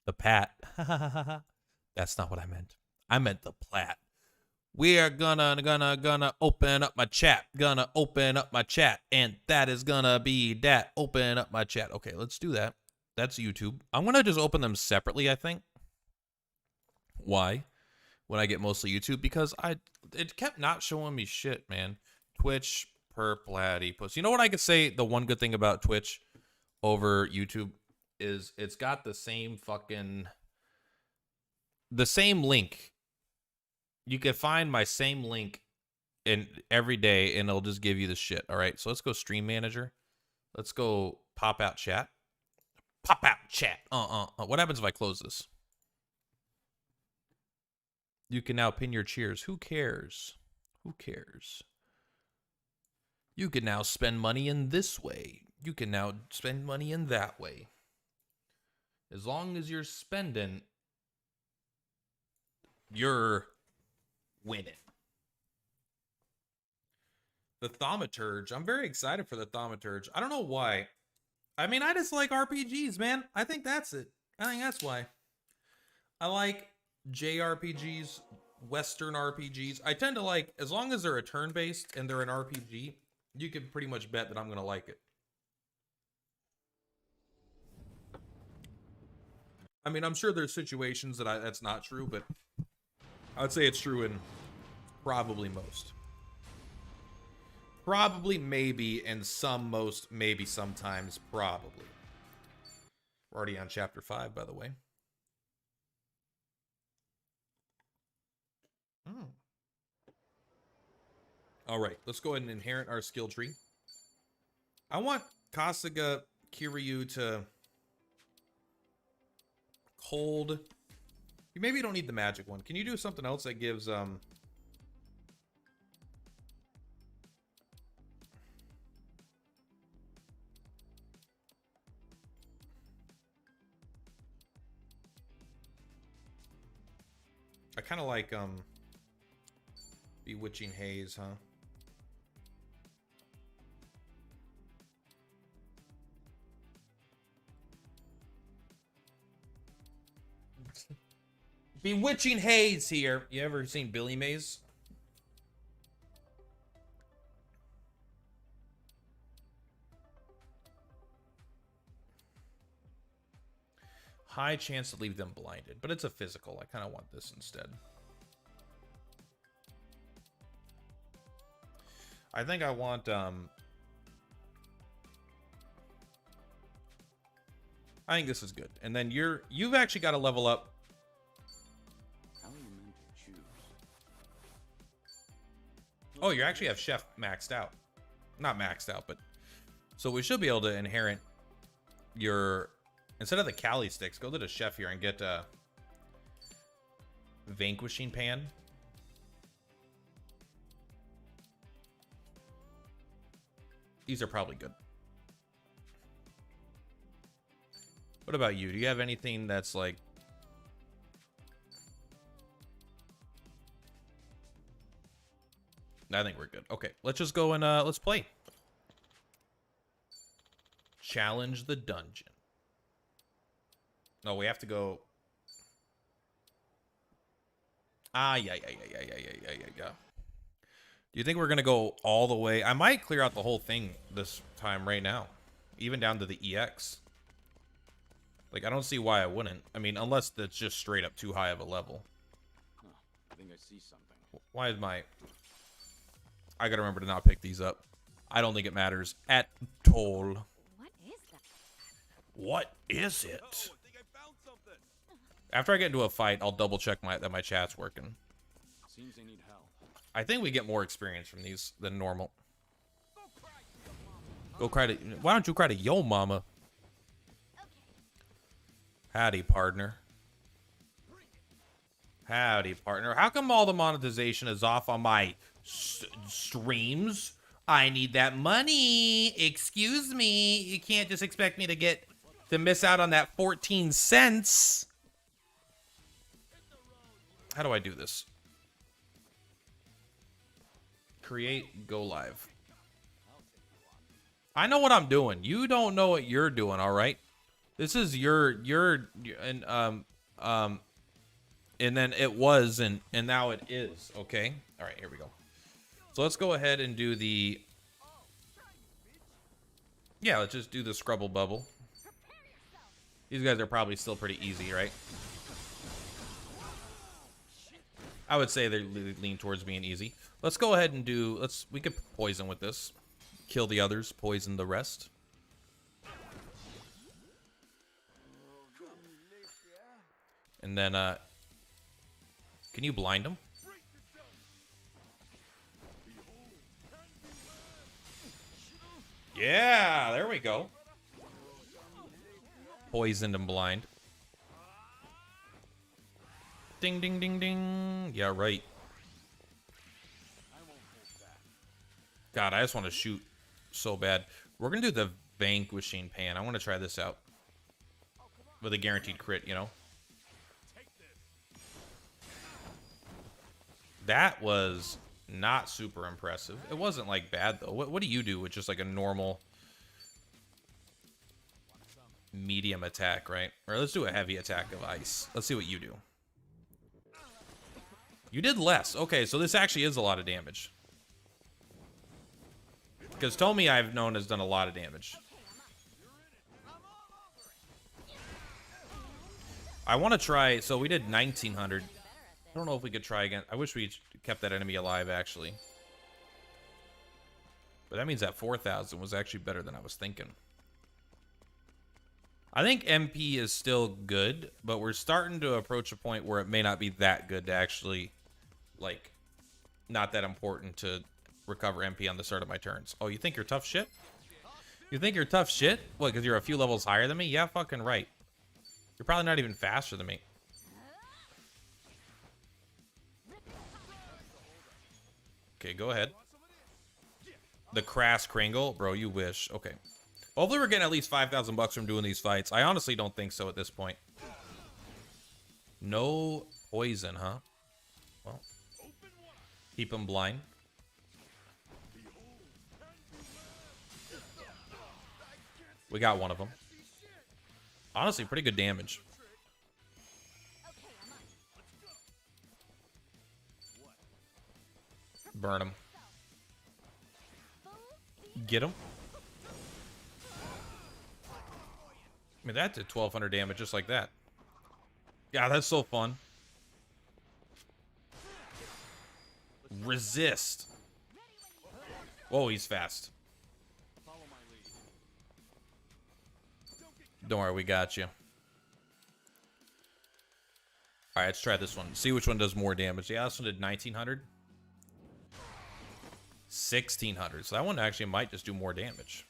The Pat. That's not what I meant. I meant the plat. We are gonna open up my chat. Gonna open up my chat. And that is gonna be that. Open up my chat. Okay, let's do that. That's YouTube. I'm gonna just open them separately, I think. Why? When I get mostly YouTube? Because it kept not showing me shit, man. Twitch per platypus. You know what I could say? The one good thing about Twitch over YouTube is it's got the same link. You can find my same link in every day and it'll just give you the shit. All right. So let's go stream manager. Let's go pop out chat. Pop out chat. What happens if I close this? You can now pin your cheers. Who cares? Who cares? You can now spend money in this way. You can now spend money in that way. As long as you're spending, you're winning. The Thaumaturge. I'm very excited for the Thaumaturge. I don't know why. I mean, I just like RPGs, man. I think that's it. I think that's why. I like JRPGs, Western RPGs. I tend to like, as long as they're a turn-based and they're an RPG, you can pretty much bet that I'm going to like it. I mean, I'm sure there's situations that that's not true, but I would say it's true in probably most. Probably, maybe, and some, most, maybe, sometimes, probably. We're already on chapter 5, by the way. All right, let's go ahead and inherit our skill tree. I want Kasuga Kiryu to hold. You maybe don't need the magic one. Can you do something else that gives I kind of like Bewitching Haze, huh? Bewitching Haze here. You ever seen Billy Mays? High chance to leave them blinded, but it's a physical. I kind of want this instead. I think I want I think this is good. And then you've actually got to level up. How are you meant to choose? Oh, you actually have Chef maxed out. Not maxed out, but so we should be able to inherit your, instead of the Kali sticks, go to the Chef here and get Vanquishing Pan. These are probably good. What about you? Do you have anything that's like... I think we're good. Okay, let's just go and let's play. Challenge the dungeon. No, we have to go... Yeah. Do you think we're going to go all the way? I might clear out the whole thing this time right now. Even down to the EX. Like, I don't see why I wouldn't. I mean, unless that's just straight up too high of a level. Huh, I think I see something. Why is my... I gotta remember to not pick these up. I don't think it matters at all. What is that? What is it? Oh, I think I found something. After I get into a fight, I'll double check that my chat's working. Seems they need help. I think we get more experience from these than normal. Go cry to... Why don't you cry to yo mama? Howdy, partner. Howdy, partner. How come all the monetization is off on my streams? I need that money. Excuse me. You can't just expect me to miss out on that 14 cents. How do I do this? Create, go live. I know what I'm doing. You don't know what you're doing, all right? This is your and and then it was and now it is. Okay. All right. Here we go. So let's go ahead and do the. Yeah, let's just do the Scrubble Bubble. These guys are probably still pretty easy, right? I would say they lean towards being easy. Let's go ahead and do. We could poison with this. Kill the others, poison the rest. And then, can you blind them? Yeah, there we go. Poisoned and blind. Ding, ding, ding, ding. Yeah, right. God, I just want to shoot so bad. We're going to do the Vanquishing Pan. I want to try this out. With a guaranteed crit, you know? That was not super impressive. It wasn't, like, bad, though. What do you do with just, like, a normal medium attack, right? Or let's do a heavy attack of ice. Let's see what you do. You did less. Okay, so this actually is a lot of damage. Because Tomi, I've known, has done a lot of damage. I want to try... So we did 1,900. I don't know if we could try again. I wish we kept that enemy alive, actually. But that means that 4,000 was actually better than I was thinking. I think MP is still good, but we're starting to approach a point where it may not be that good to actually, like, not that important to recover MP on the start of my turns. Oh, you think you're tough shit? You think you're tough shit? What, because you're a few levels higher than me? Yeah, fucking right. You're probably not even faster than me. Okay, go ahead. The Crass Kringle? Bro, you wish. Okay. Hopefully we're getting at least 5,000 bucks from doing these fights. I honestly don't think so at this point. No poison, huh? Well, keep him blind. We got one of them. Honestly, pretty good damage. Burn him. Get him. I mean, that did 1,200 damage just like that. Yeah, that's so fun. Resist. Whoa, he's fast. Don't worry, we got you. Alright, let's try this one. See which one does more damage. Yeah, this one did 1,900. 1,600. So that one actually might just do more damage.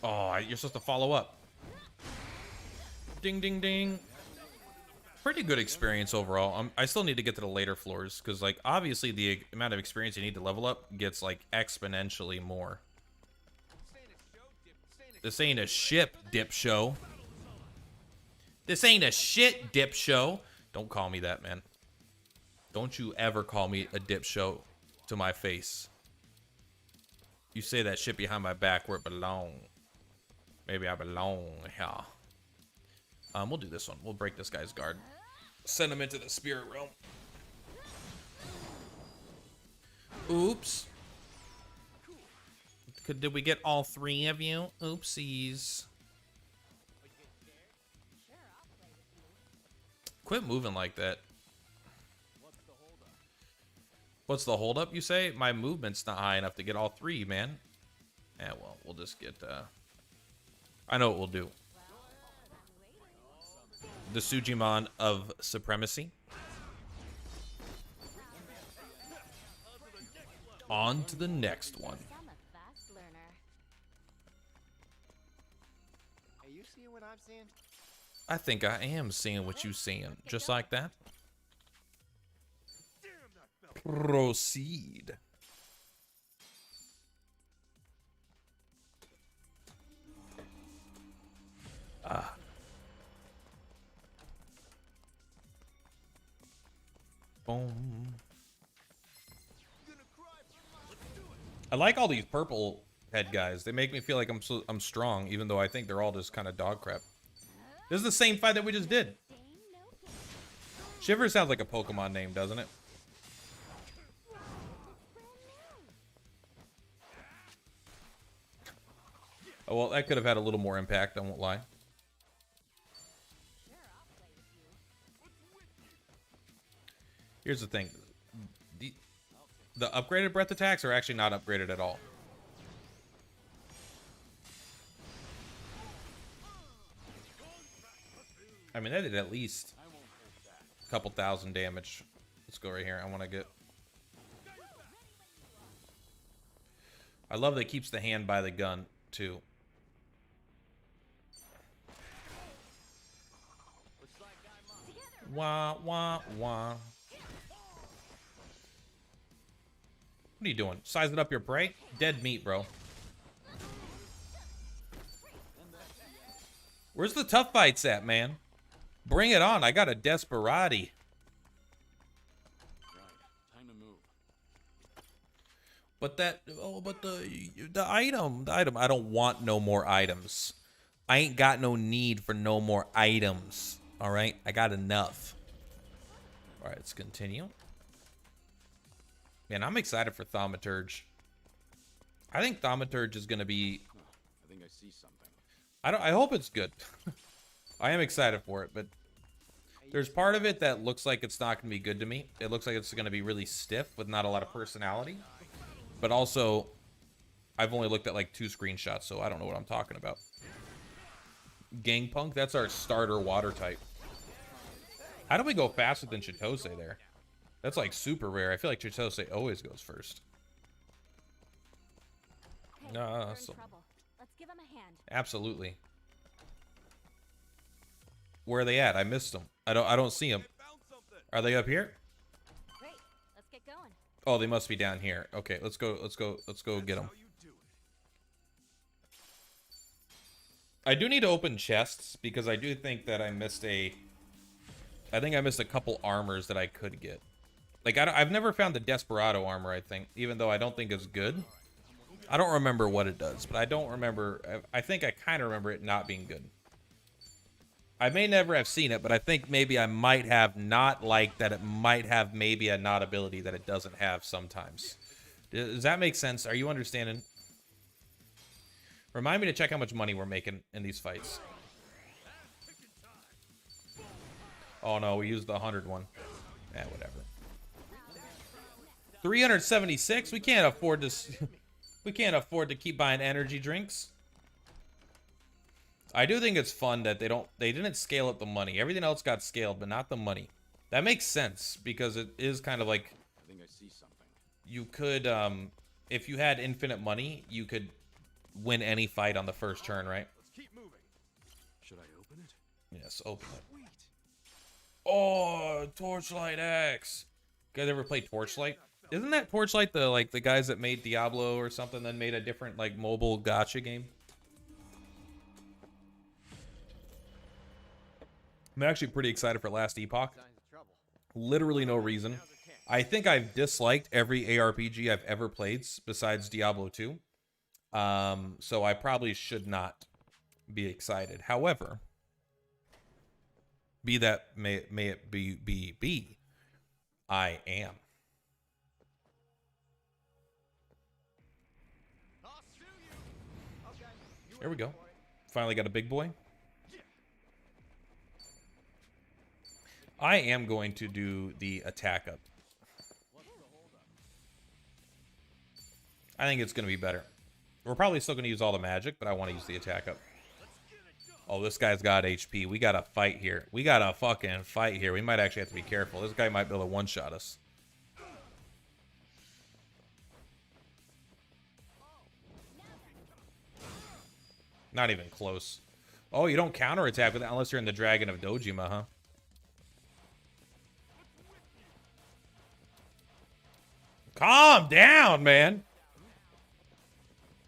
Oh, you're supposed to follow up. Ding, ding, ding. Pretty good experience overall. I still need to get to the later floors because, like, obviously the amount of experience you need to level up gets, like, exponentially more. This ain't a ship, dip show. This ain't a shit, dip show. Don't call me that, man. Don't you ever call me a dip show to my face. You say that shit behind my back where it belongs. Maybe I belong here. We'll do this one. We'll break this guy's guard. Send him into the spirit realm. Oops. Did we get all three of you? Oopsies. Quit moving like that. What's the holdup, you say? My movement's not high enough to get all three, man. Yeah, well, we'll just get, I know what we'll do. The Sujimon of Supremacy. On to the next one. Are you seeing what I'm seeing? I think I am seeing what you seeing. Just like that. Proceed. Ah. Boom. I like all these purple head guys. They make me feel like I'm strong, even though I think they're all just kind of dog crap. This is the same fight that we just did. Shiver sounds like a Pokemon name, doesn't it? Oh, well, that could have had a little more impact, I won't lie. Here's the thing. The upgraded breath attacks are actually not upgraded at all. I mean, that did at least a couple thousand damage. Let's go right here. I want to get... I love that it keeps the hand by the gun, too. Wah, wah, wah. What are you doing? Sizing up your prey? Dead meat, bro. Where's the tough fights at, man? Bring it on. I got a Desperati. Right. Time to move. But that, oh, but the item, I don't want no more items. I ain't got no need for no more items. All right, I got enough. All right, let's continue. Man, I'm excited for Thaumaturge. I think Thaumaturge is gonna be. I think I see something. I hope it's good. I am excited for it, but there's part of it that looks like it's not gonna be good to me. It looks like it's gonna be really stiff with not a lot of personality. But also, I've only looked at like 2 screenshots, so I don't know what I'm talking about. Gangpunk, that's our starter water type. How do we go faster than Chitose there? That's like super rare. I feel like Chitose always goes first. Hey, No, we're in so, trouble. Let's give him a hand. absolutely. Where are they at? I missed them. I don't see them. Are they up here? Great. Let's get going. Oh, they must be down here. Okay, let's go get them. I do need to open chests because I do think that I missed a couple armors that I could get. Like, I've never found the Desperado armor, I think, even though I don't think it's good. I don't remember what it does, but I don't remember. I think I kind of remember it not being good. I may never have seen it, but I think maybe I might have not liked that it might have maybe a not ability that it doesn't have sometimes. Does that make sense? Are you understanding? Remind me to check how much money we're making in these fights. Oh no, we used the 100 one. Eh, whatever. 376? We can't afford this. We can't afford to keep buying energy drinks. I do think it's fun that they didn't scale up the money. Everything else got scaled, but not the money. That makes sense because it is kind of like I think I see something. you could if you had infinite money, you could win any fight on the first turn, right? Let's keep moving. Should I open it? Yes, open it. Oh, Torchlight X. You guys ever play Torchlight? Isn't that Torchlight the guys that made Diablo or something, then made a different like mobile gacha game? I'm actually pretty excited for Last Epoch. Signs of trouble. Literally no reason. I think I've disliked every ARPG I've ever played besides Diablo 2. So I probably should not be excited. However, be that may it be, I am. I'll sue you. Okay. There we go. Finally got a big boy. I am going to do the attack up. I think it's going to be better. We're probably still going to use all the magic, but I want to use the attack up. Oh, this guy's got HP. We got to fight here. We got to fucking fight here. We might actually have to be careful. This guy might be able to one-shot us. Not even close. Oh, you don't counterattack with it unless you're in the Dragon of Dojima, huh? Calm down, man.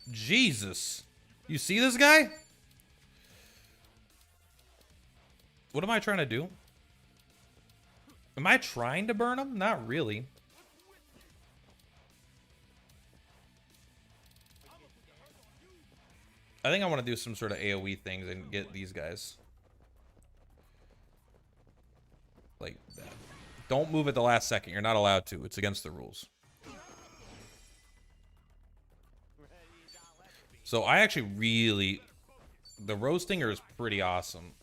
Jesus. You see this guy? What am I trying to do? Am I trying to burn him? Not really. I think I want to do some sort of AoE things and get these guys. Like that. Don't move at the last second. You're not allowed to. It's against the rules. So I actually really... The Roastinger is pretty awesome.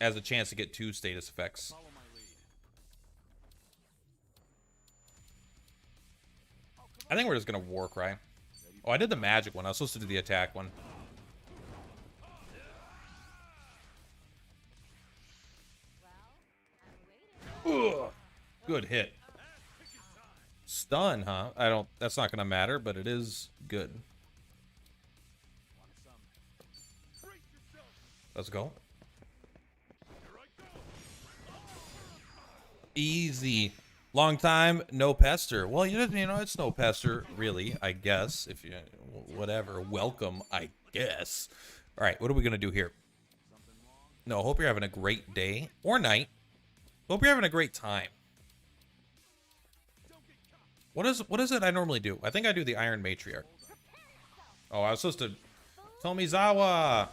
Has a chance to get 2 status effects. I think we're just going to War Cry. Oh, I did the magic one. I was supposed to do the attack one. Ugh. Good hit. Stun, huh? That's not gonna matter, but it is good. Let's go. Easy. Long time, no pester. Well, you know, it's no pester, really, I guess. If you, whatever. Welcome, I guess. All right, what are we gonna do here? No, hope you're having a great day or night. Hope you're having a great time. What is it I normally do? I think I do the Iron Matriarch. Oh, I was supposed to... Tomizawa!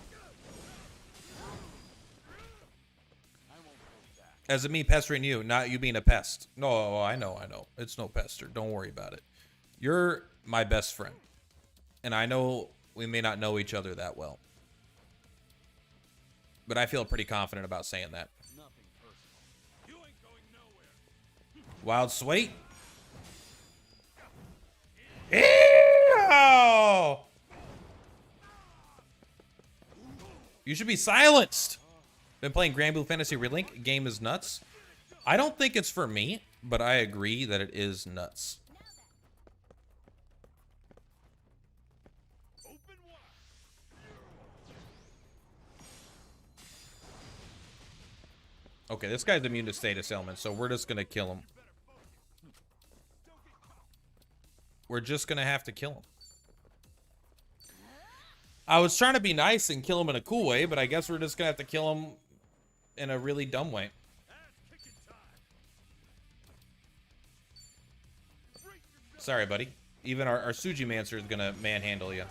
As it me pestering you, not you being a pest. No, I know. It's no pester. Don't worry about it. You're my best friend. And I know we may not know each other that well. But I feel pretty confident about saying that. Wild Sweet. Ew! You should be silenced. Been playing Grand Blue Fantasy Relink. Game is nuts. I don't think it's for me, but I agree that it is nuts. Okay, this guy's immune to status elements, so we're just gonna kill him. We're just gonna have to kill him. I was trying to be nice and kill him in a cool way, but I guess we're just gonna have to kill him in a really dumb way. Sorry, buddy. Even our Sujimancer is gonna manhandle you.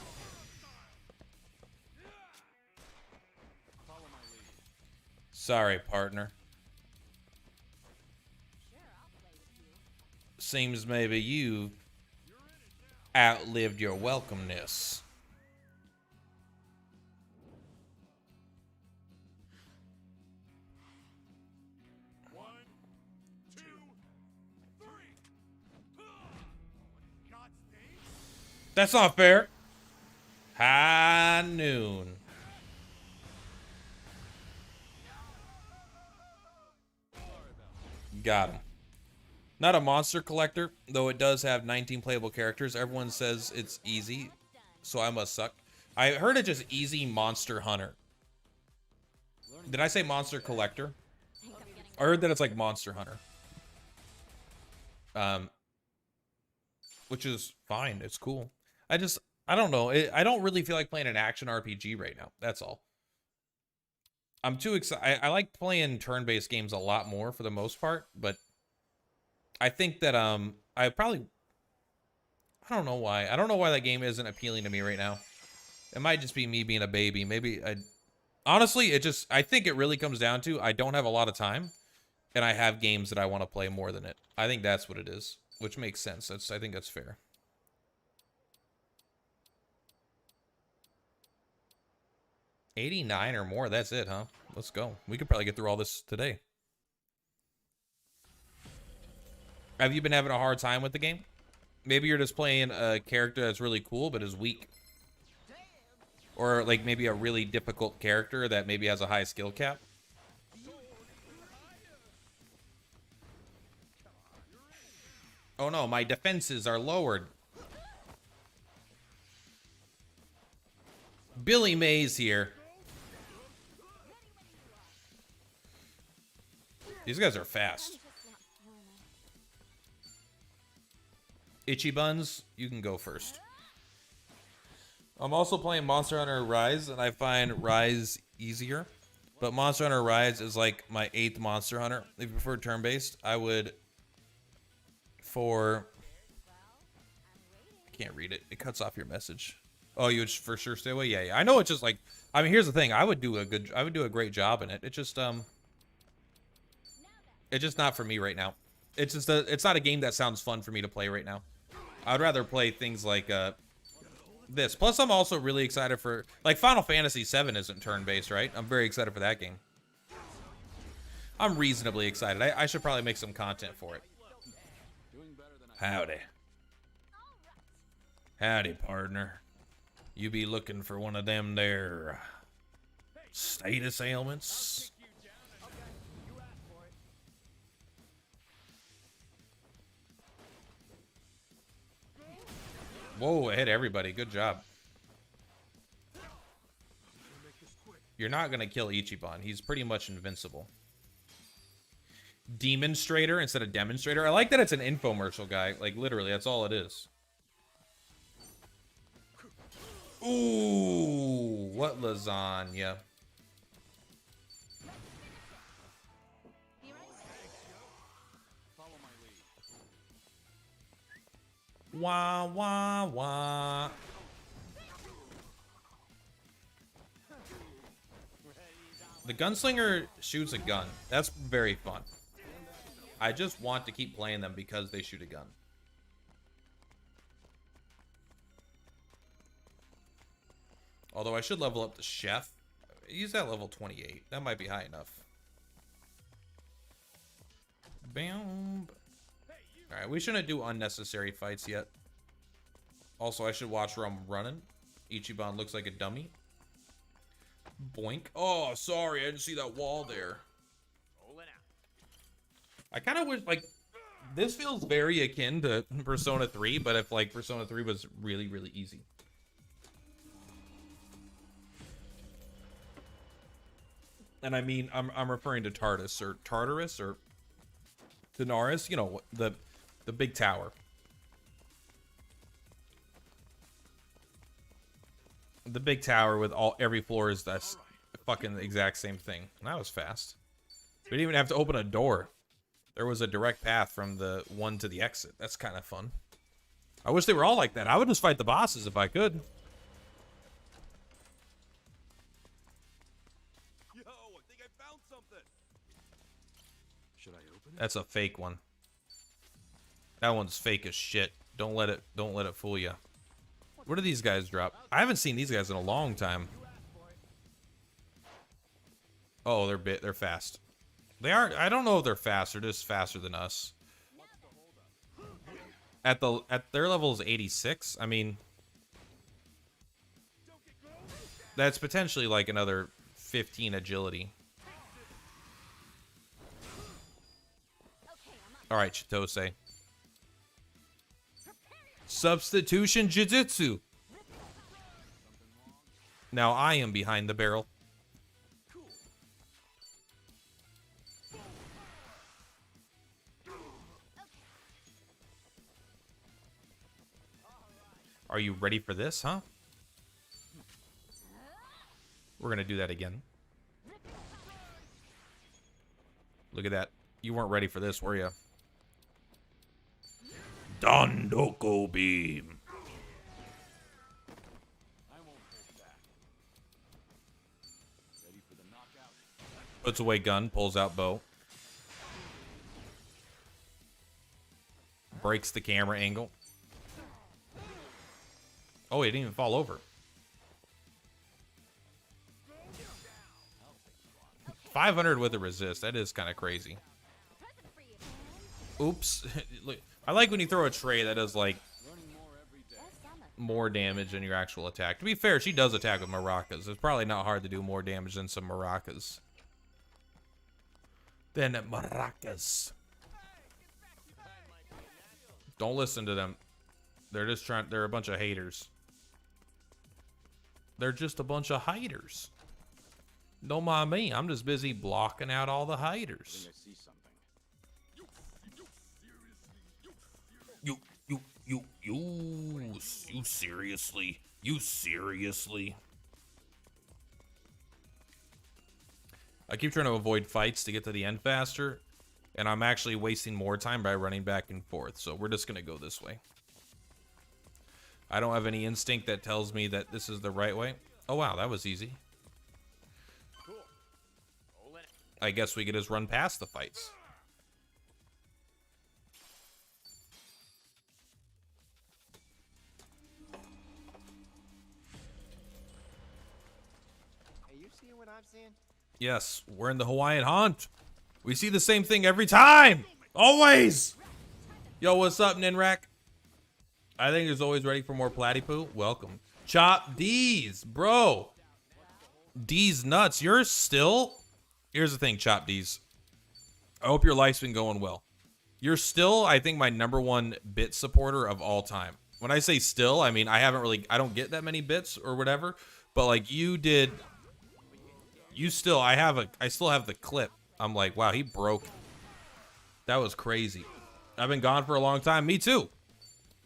Sorry, partner. Seems maybe you outlived your welcomeness. That's not fair. High noon. Got him. Not a monster collector, though it does have 19 playable characters. Everyone says it's easy, so I must suck. I heard it's just easy monster hunter. Did I say monster collector? I heard that it's like monster hunter. Which is fine. It's cool. I don't know. I don't really feel like playing an action RPG right now. That's all. I'm too excited. I like playing turn-based games a lot more for the most part, but I think that I don't know why. I don't know why that game isn't appealing to me right now. It might just be me being a baby. Maybe honestly, I think it really comes down to I don't have a lot of time and I have games that I want to play more than it. I think that's what it is, which makes sense. I think that's fair. $89 or more, that's it, huh? Let's go. We could probably get through all this today. Have you been having a hard time with the game? Maybe you're just playing a character that's really cool but is weak. Or like maybe a really difficult character that maybe has a high skill cap. Oh no, my defenses are lowered. Billy Mays here. These guys are fast. Itchy Buns, you can go first. I'm also playing Monster Hunter Rise, and I find Rise easier. But Monster Hunter Rise is like my 8th Monster Hunter. If you prefer turn-based, I would... Can't read it. It cuts off your message. Oh, you would for sure stay away? Yeah, yeah. I know it's just like, I mean, here's the thing. I would do a great job in it. It's just not for me right now. It's just it's not a game that sounds fun for me to play right now. I'd rather play things like this. Plus, I'm also really excited for, like, Final Fantasy VII isn't turn-based, right? I'm very excited for that game. I'm reasonably excited. I should probably make some content for it. Doing better than I Howdy. Howdy, partner. You be looking for one of them there status ailments? Whoa, I hit everybody. Good job. You're not going to kill Ichiban. He's pretty much invincible. Demonstrator instead of demonstrator. I like that it's an infomercial, guy. Like, literally, that's all it is. Ooh, what lasagna. follow my lead. Wah, wah, wah. The gunslinger shoots a gun. That's very fun. I just want to keep playing them because they shoot a gun. Although I should level up the chef. He's at level 28. That might be high enough. Bam. Alright, we shouldn't do unnecessary fights yet. Also, I should watch where I'm running. Ichiban looks like a dummy. Boink. Oh, sorry, I didn't see that wall there. I kind of wish, like, this feels very akin to Persona 3, but if, like, Persona 3 was really, really easy. And I mean, I'm referring to Tartarus or Tanaris, you know, the big tower. The big tower with every floor is that's fucking the exact same thing. And that was fast. We didn't even have to open a door. There was a direct path from the one to the exit. That's kind of fun. I wish they were all like that. I would just fight the bosses if I could. Yo, I think I found something. Should I open it? That's a fake one. That one's fake as shit. Don't let it fool you. What do these guys drop? I haven't seen these guys in a long time. Oh, they're fast. They aren't. I don't know if they're fast. They're just faster than us. At their level is 86. I mean, that's potentially like another 15 agility. All right, Chitose. Substitution Jujutsu. Now I am behind the barrel. Are you ready for this, huh? We're gonna do that again. Look at that. You weren't ready for this, were you? Dondoko Beam. I won't hold back. Ready for the knockout. Puts away gun, pulls out bow. Breaks the camera angle. Oh, he didn't even fall over. 500 with a resist. That is kind of crazy. Oops. Look, I like when you throw a tray that does, like, Learning more every day. more damage than your actual attack. To be fair, she does attack with maracas. It's probably not hard to do more damage than some maracas. Don't listen to them. They're just trying. They're a bunch of haters. They're just a bunch of haters. Don't mind me. I'm just busy blocking out all the I haters. think I see something. You seriously? You seriously? I keep trying to avoid fights to get to the end faster, and I'm actually wasting more time by running back and forth, so we're just gonna go this way. I don't have any instinct that tells me that this is the right way. Oh, wow, that was easy. I guess we could just run past the fights. Hey, you seeing what I'm seeing? Yes, we're in the Hawaiian Haunt. We see the same thing every time. Always. Yo, what's up, Ninrak? I think he's always ready for more Platypoo. Welcome. Chop D's, bro. D's nuts. You're still... Here's the thing, Chop D's. I hope your life's been going well. You're still, I think, my #1 bit supporter of all time. When I say still, I mean, I don't get that many bits or whatever, but like you did, I still have the clip. I'm like, wow, he broke. That was crazy. I've been gone for a long time. Me too.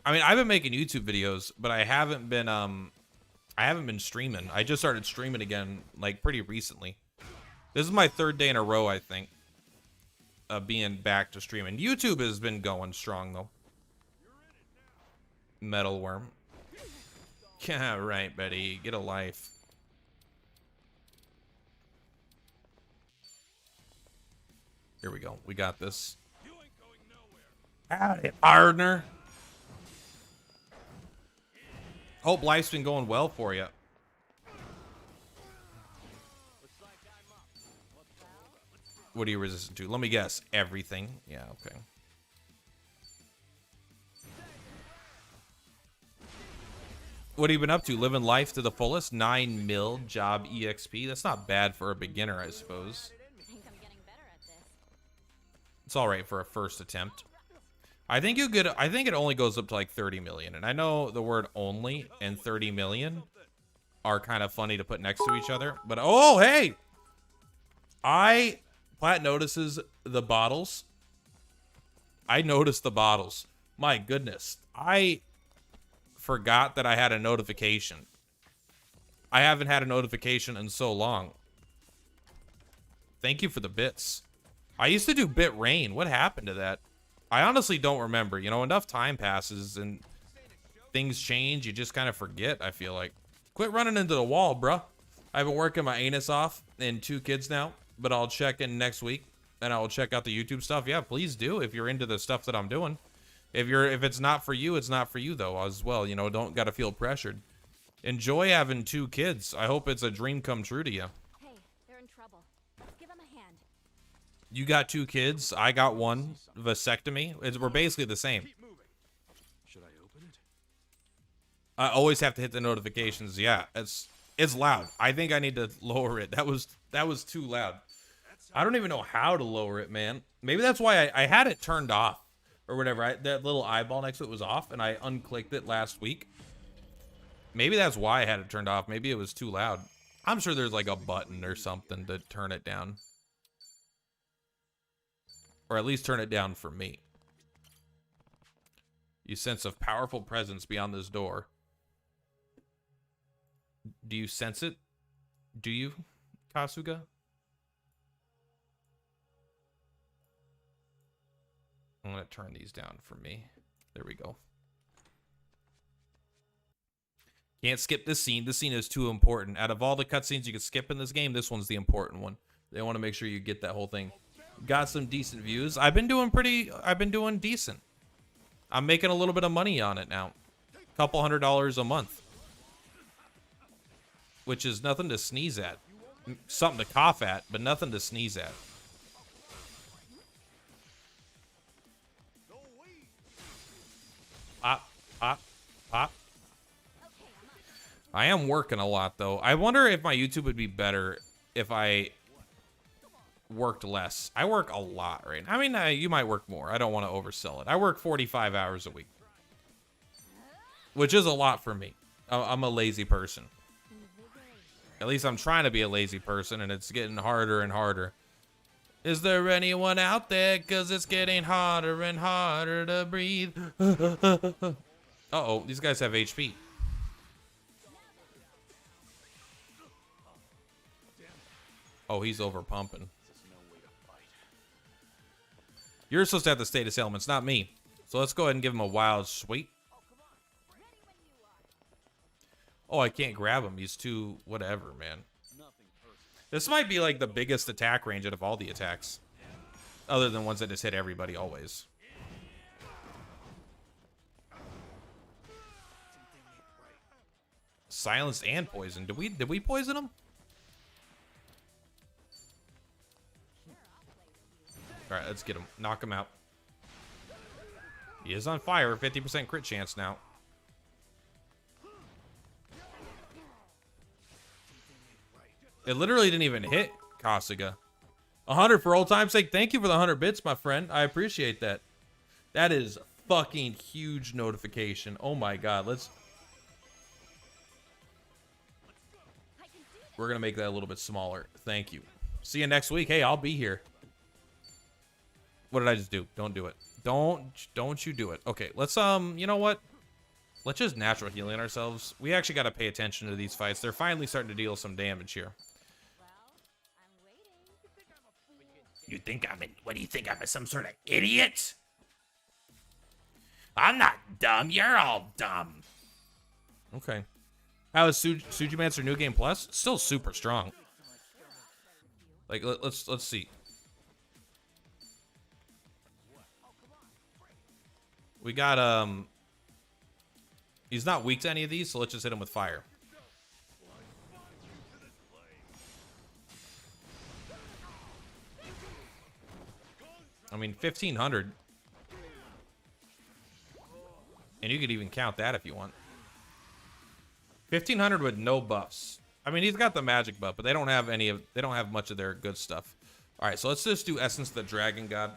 I mean, I've been making YouTube videos, but I haven't been streaming. I just started streaming again, like pretty recently. This is my 3rd day in a row, I think, of being back to streaming. YouTube has been going strong, though. Metal Worm. Yeah, right, Betty. Get a life. Here we go. We got this. Howdy, partner. Hope life's been going well for you. What are you resistant to? Let me guess. Everything. Yeah, okay. What have you been up to? Living life to the fullest? 9 mil job EXP. That's not bad for a beginner, I suppose. I think I'm getting better at this. It's all right for a first attempt. I think it only goes up to like 30 million. And I know the word only and 30 million are kind of funny to put next to each other. But, oh, hey! Plat notices the bottles. I noticed the bottles. My goodness. I forgot that I had a notification. I haven't had a notification in so long. Thank you for the bits. I used to do bit rain. What happened to that? I honestly don't remember. You know, enough time passes and things change. You just kind of forget, I feel like. Quit running into the wall, bruh. I've been working my anus off and 2 kids now. But I'll check in next week and I'll check out the YouTube stuff. Yeah, please do if you're into the stuff that I'm doing. If it's not for you, it's not for you though as well. You know, don't gotta feel pressured. Enjoy having 2 kids. I hope it's a dream come true to you. Hey, they're in trouble. Let's give them a hand. You got 2 kids. I got 1 vasectomy. We're basically the same. Should I open it? I always have to hit the notifications. Yeah, it's loud. I think I need to lower it. That was too loud. I don't even know how to lower it, man. Maybe that's why I had it turned off or whatever. That little eyeball next to it was off, and I unclicked it last week. Maybe that's why I had it turned off. Maybe it was too loud. I'm sure there's like a button or something to turn it down. Or at least turn it down for me. You sense a powerful presence beyond this door. Do you sense it? Do you, Kasuga? I'm going to turn these down for me. There we go. Can't skip this scene. This scene is too important. Out of all the cutscenes you can skip in this game, this one's the important one. They want to make sure you get that whole thing. Got some decent views. I've been doing decent. I'm making a little bit of money on it now. Couple $100 a month. Which is nothing to sneeze at. Something to cough at, but nothing to sneeze at. Pop, pop, pop. I am working a lot, though. I wonder if my YouTube would be better if I worked less. I work a lot right now. I mean, you might work more. I don't want to oversell it. I work 45 hours a week. Which is a lot for me. I'm a lazy person. At least I'm trying to be a lazy person, and it's getting harder and harder. Is there anyone out there? Because it's getting harder and harder to breathe. Uh-oh, these guys have HP. Oh, he's over pumping. You're supposed to have the status elements, not me. So let's go ahead and give him a wild sweep. Oh, I can't grab him. He's too whatever, man. This might be like the biggest attack range out of all the attacks. Other than ones that just hit everybody always. Silenced and poison. Did we poison him? Alright, let's get him. Knock him out. He is on fire. 50% crit chance now. It literally didn't even hit Kasuga. 100 for old time's sake. Thank you for the 100 bits, my friend. I appreciate that. That is fucking huge notification. Oh my god. We're going to make that a little bit smaller. Thank you. See you next week. Hey, I'll be here. What did I just do? Don't do it. Don't you do it. Okay, let's, you know what? Let's just natural healing ourselves. We actually got to pay attention to these fights. They're finally starting to deal some damage here. You think I'm in, what do you think? I'm some sort of idiot? I'm not dumb. You're all dumb. Okay. How is Sujimancer New Game Plus? Still super strong. Like, let's see. We got, he's not weak to any of these, so let's just hit him with fire. I mean, 1,500. And you could even count that if you want. 1,500 with no buffs. I mean, he's got the magic buff, but they don't have they don't have much of their good stuff. All right, so let's just do Essence of the Dragon God.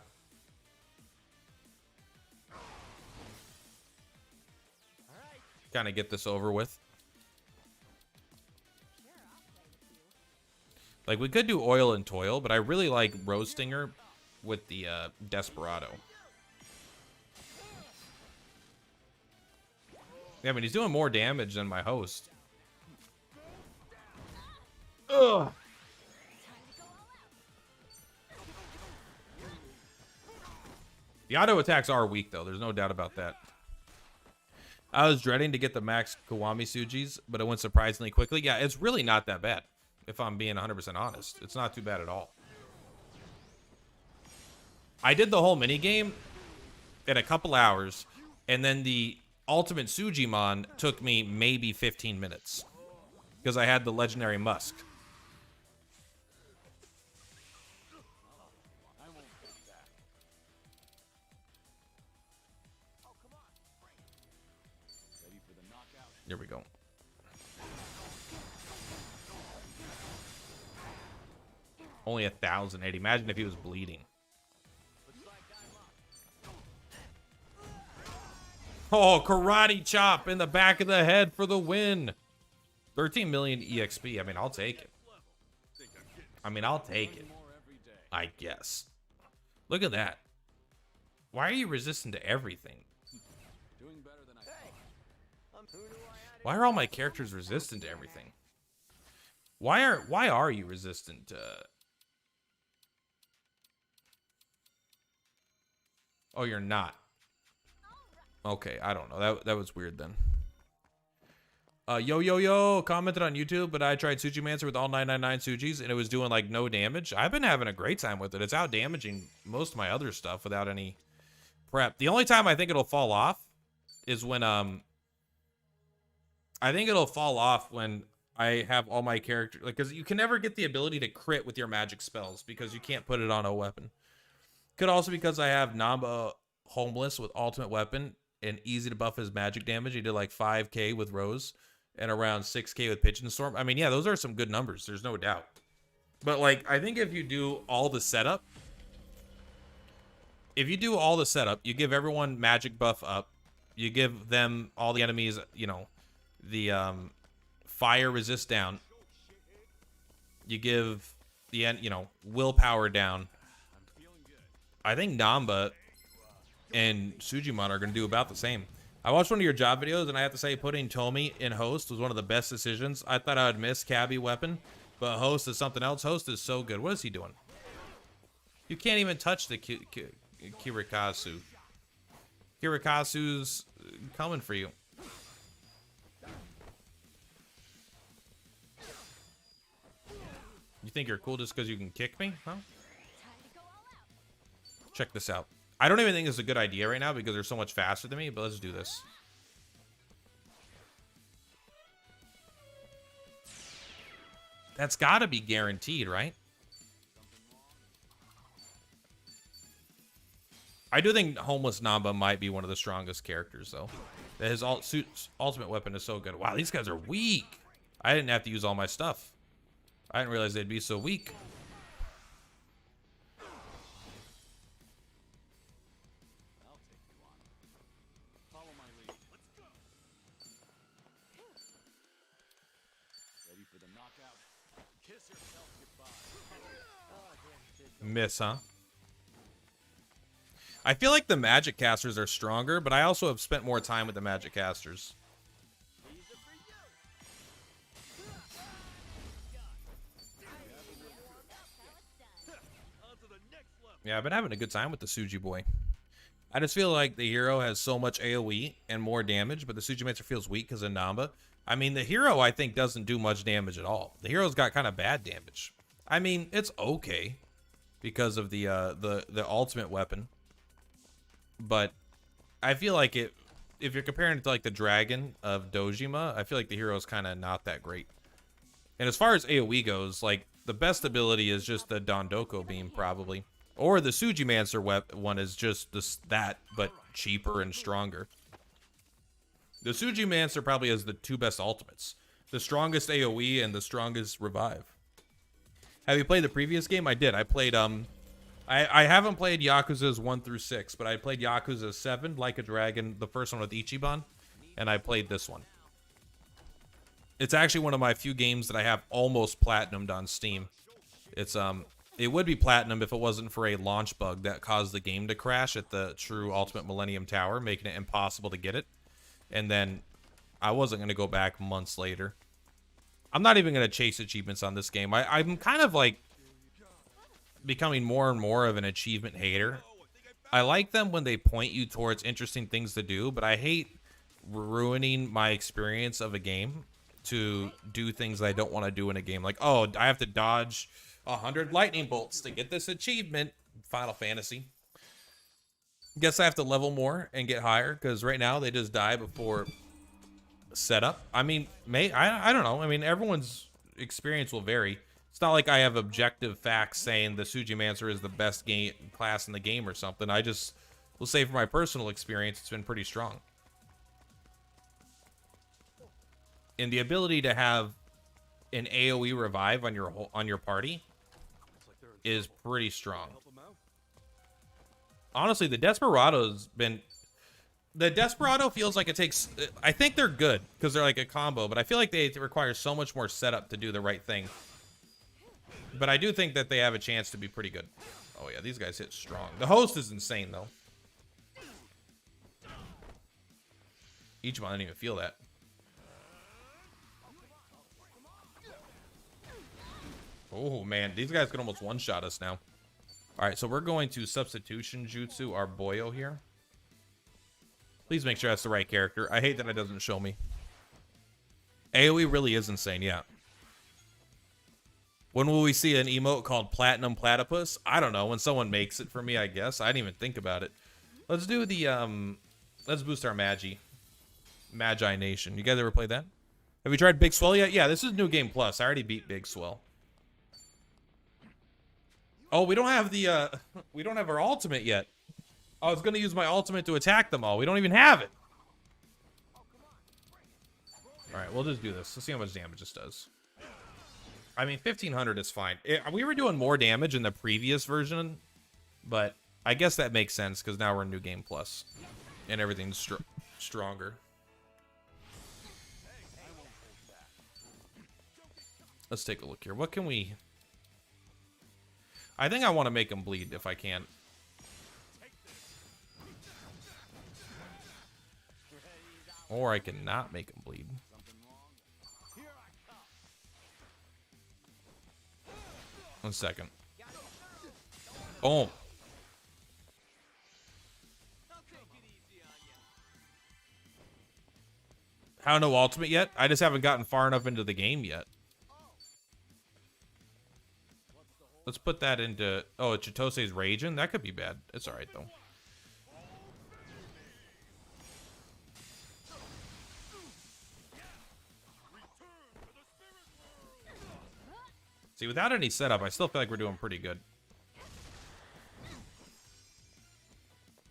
Kind of get this over with. Like, we could do Oil and Toil, but I really like Rose Stinger with the Desperado. Yeah, I mean, he's doing more damage than my host. Ugh. The auto attacks are weak, though. There's no doubt about that. I was dreading to get the max Kiwami Sujis, but it went surprisingly quickly. Yeah, it's really not that bad, if I'm being 100% honest. It's not too bad at all. I did the whole minigame in a couple hours, and then the Ultimate Sujimon took me maybe 15 minutes because I had the legendary Musk. There we go. Only 1,080. Imagine if he was bleeding. Oh, karate chop in the back of the head for the win. 13 million EXP. I mean, I'll take it. I'll take it. I guess. Look at that. Why are you resistant to everything? Why are all my characters resistant to everything? Why are you resistant to... Oh, you're not. Okay, I don't know. That was weird then. Yo, commented on YouTube, but I tried Sujimancer with all 999 Sujis, and it was doing, like, no damage. I've been having a great time with it. It's out-damaging most of my other stuff without any prep. The only time I think it'll fall off is when, I think it'll fall off when I have all my characters, like, because you can never get the ability to crit with your magic spells because you can't put it on a weapon. Could also because I have Namba Homeless with ultimate weapon and easy to buff his magic damage. He did like 5k with Rose and around 6k with Pigeon Storm. I mean, yeah, those are some good numbers. There's no doubt. But like, I think if you do all the setup, you give everyone magic buff up, you give them, all the enemies, you know, the fire resist down, you give the, you know, willpower down. I think Namba and Sujimon are going to do about the same. I watched one of your job videos, and I have to say putting Tomi in Host was one of the best decisions. I thought I would miss Cabby weapon, but Host is something else. Host is so good. What is he doing? You can't even touch the Kirikazu. Kirikazu's coming for you. think you're cool just because you can kick me? Huh? Time to go all out. Check this out. I don't even think this is a good idea right now because they're so much faster than me, but let's do this. That's got to be guaranteed, right? I do think Homeless Namba might be one of the strongest characters, though. That his ultimate weapon is so good. Wow, these guys are weak. I didn't have to use all my stuff. I didn't realize they'd be so weak. I'll take you on. Follow my lead. Let's go. Ready for the knockout? Kiss yourself goodbye. Miss, huh? I feel like the magic casters are stronger, but I also have spent more time with the magic casters. On to the next level. Yeah, I've been having a good time with the Suji boy. I just feel like the hero has so much AoE and more damage, but the Sujimancer feels weak because of Namba. I mean, the hero, I think, doesn't do much damage at all. The hero's got kind of bad damage. I mean, it's okay because of the ultimate weapon. But I feel like if you're comparing it to like the dragon of Dojima, I feel like the hero is kind of not that great. And as far as AoE goes, like the best ability is just the Dondoko beam probably, or the Sujimancer one is just that but cheaper and stronger. The Sujimancer probably has the two best ultimates, the strongest AoE and the strongest revive. Have you played the previous game? I did. I played I haven't played Yakuza's 1 through 6, but I played Yakuza 7, Like a Dragon, the first one with Ichiban, and I played this one. It's actually one of my few games that I have almost platinumed on Steam. It's it would be platinum if it wasn't for a launch bug that caused the game to crash at the true Ultimate Millennium Tower, making it impossible to get it. And then I wasn't going to go back months later. I'm not even going to chase achievements on this game. I'm kind of like becoming more and more of an achievement hater. I like them when they point you towards interesting things to do, but I hate ruining my experience of a game to do things I don't want to do in a game. Like, oh, I have to dodge 100 lightning bolts to get this achievement. Final Fantasy. Guess I have to level more and get higher, because right now they just die before setup. I mean, I don't know. I mean, everyone's experience will vary. It's not like I have objective facts saying the Sujimancer is the best game class in the game or something. I just will say from my personal experience, it's been pretty strong. And the ability to have an AoE revive on your party is pretty strong. Help him out. Honestly, the Desperado's been... The Desperado feels like it takes... I think they're good because they're like a combo, but I feel like they require so much more setup to do the right thing. But I do think that they have a chance to be pretty good. Oh yeah, these guys hit strong. The host is insane though. Ichiban didn't even feel that. Oh man, these guys can almost one-shot us now. Alright, so we're going to Substitution Jutsu our boyo here. Please make sure that's the right character. I hate that it doesn't show me. AoE really is insane, yeah. When will we see an emote called Platinum Platypus? I don't know. When someone makes it for me, I guess. I didn't even think about it. Let's do the, let's boost our Magi. Magi Nation. You guys ever played that? Have you tried Big Swell yet? Yeah, this is New Game Plus. I already beat Big Swell. Oh, we don't have the, we don't have our ultimate yet. I was going to use my ultimate to attack them all. We don't even have it. Alright, we'll just do this. Let's see how much damage this does. I mean, 1500 is fine. We were doing more damage in the previous version, but I guess that makes sense because now we're in New Game Plus and everything's stronger. Let's take a look here. What can we... I think I want to make him bleed if I can. Or I can not make him bleed. One second. Boom. How no ultimate yet? I just haven't gotten far enough into the game yet. Let's put that into... Oh, Chitose's raging? That could be bad. It's alright, though. See, without any setup, I still feel like we're doing pretty good.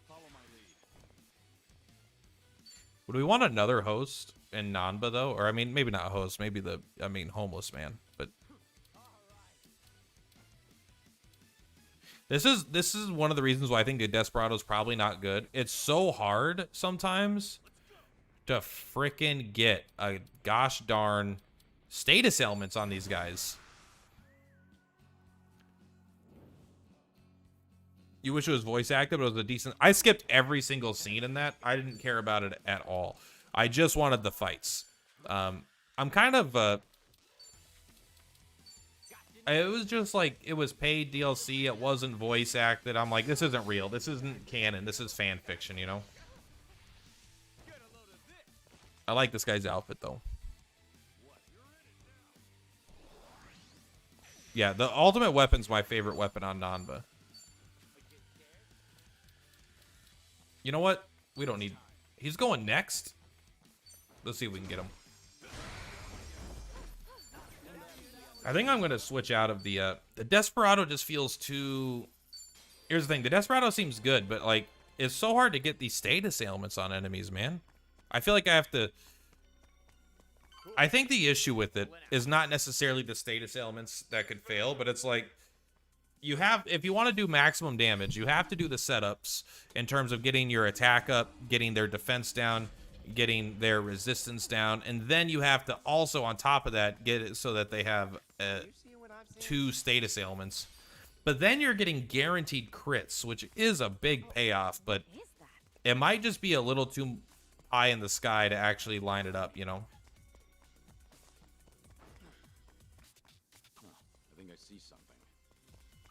Follow my lead. Would we want another host in Nanba, though? Or, I mean, maybe not host. Maybe the... I mean, homeless man. But... This is one of the reasons why I think the Desperado's probably not good. It's so hard sometimes to frickin' get a gosh darn status elements on these guys. You wish it was voice acted, but it was a decent... I skipped every single scene in that. I didn't care about it at all. I just wanted the fights. I'm kind of... It was just like, it was paid DLC. It wasn't voice acted. I'm like, this isn't real. This isn't canon. This is fan fiction, you know? I like this guy's outfit, though. Yeah, the ultimate weapon's my favorite weapon on Nanba. You know what? We don't need... He's going next. Let's see if we can get him. I think I'm going to switch out of the Desperado just feels too... Here's the thing. The Desperado seems good, but, like, it's so hard to get these status ailments on enemies, man. I feel like I have to... I think the issue with it is not necessarily the status ailments that could fail, but it's like... You have, if you want to do maximum damage, you have to do the setups in terms of getting your attack up, getting their defense down, getting their resistance down, and then you have to also, on top of that, get it so that they have You see what I'm seeing? 2 status ailments. But then you're getting guaranteed crits, which is a big payoff, but What is that? it might just be a little too high in the sky to actually line it up, you know? I think I see something.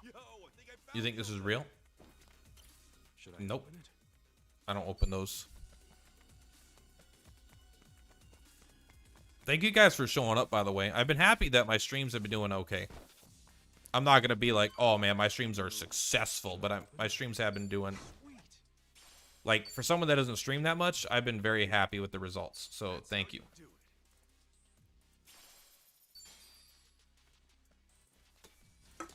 Yo, I think I found You think this is real? Should I Nope. open it? I don't open those. Thank you guys for showing up, by the way. I've been happy that my streams have been doing okay. I'm not going to be like, oh, man, my streams are successful, but my streams have been doing... Like, for someone that doesn't stream that much, I've been very happy with the results. So, thank you. Do it.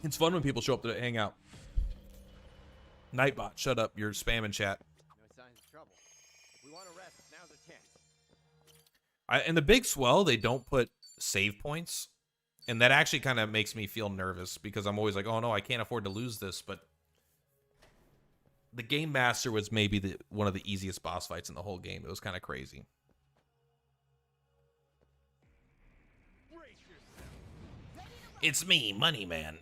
It's fun when people show up to hang out. Nightbot, shut up. You're spamming chat. No signs of trouble. If we want to rest, now's the chance. In the big swell, they don't put save points. And that actually kind of makes me feel nervous because I'm always like, oh no, I can't afford to lose this. But the Game Master was maybe one of the easiest boss fights in the whole game. It was kind of crazy. It's me, Money Man.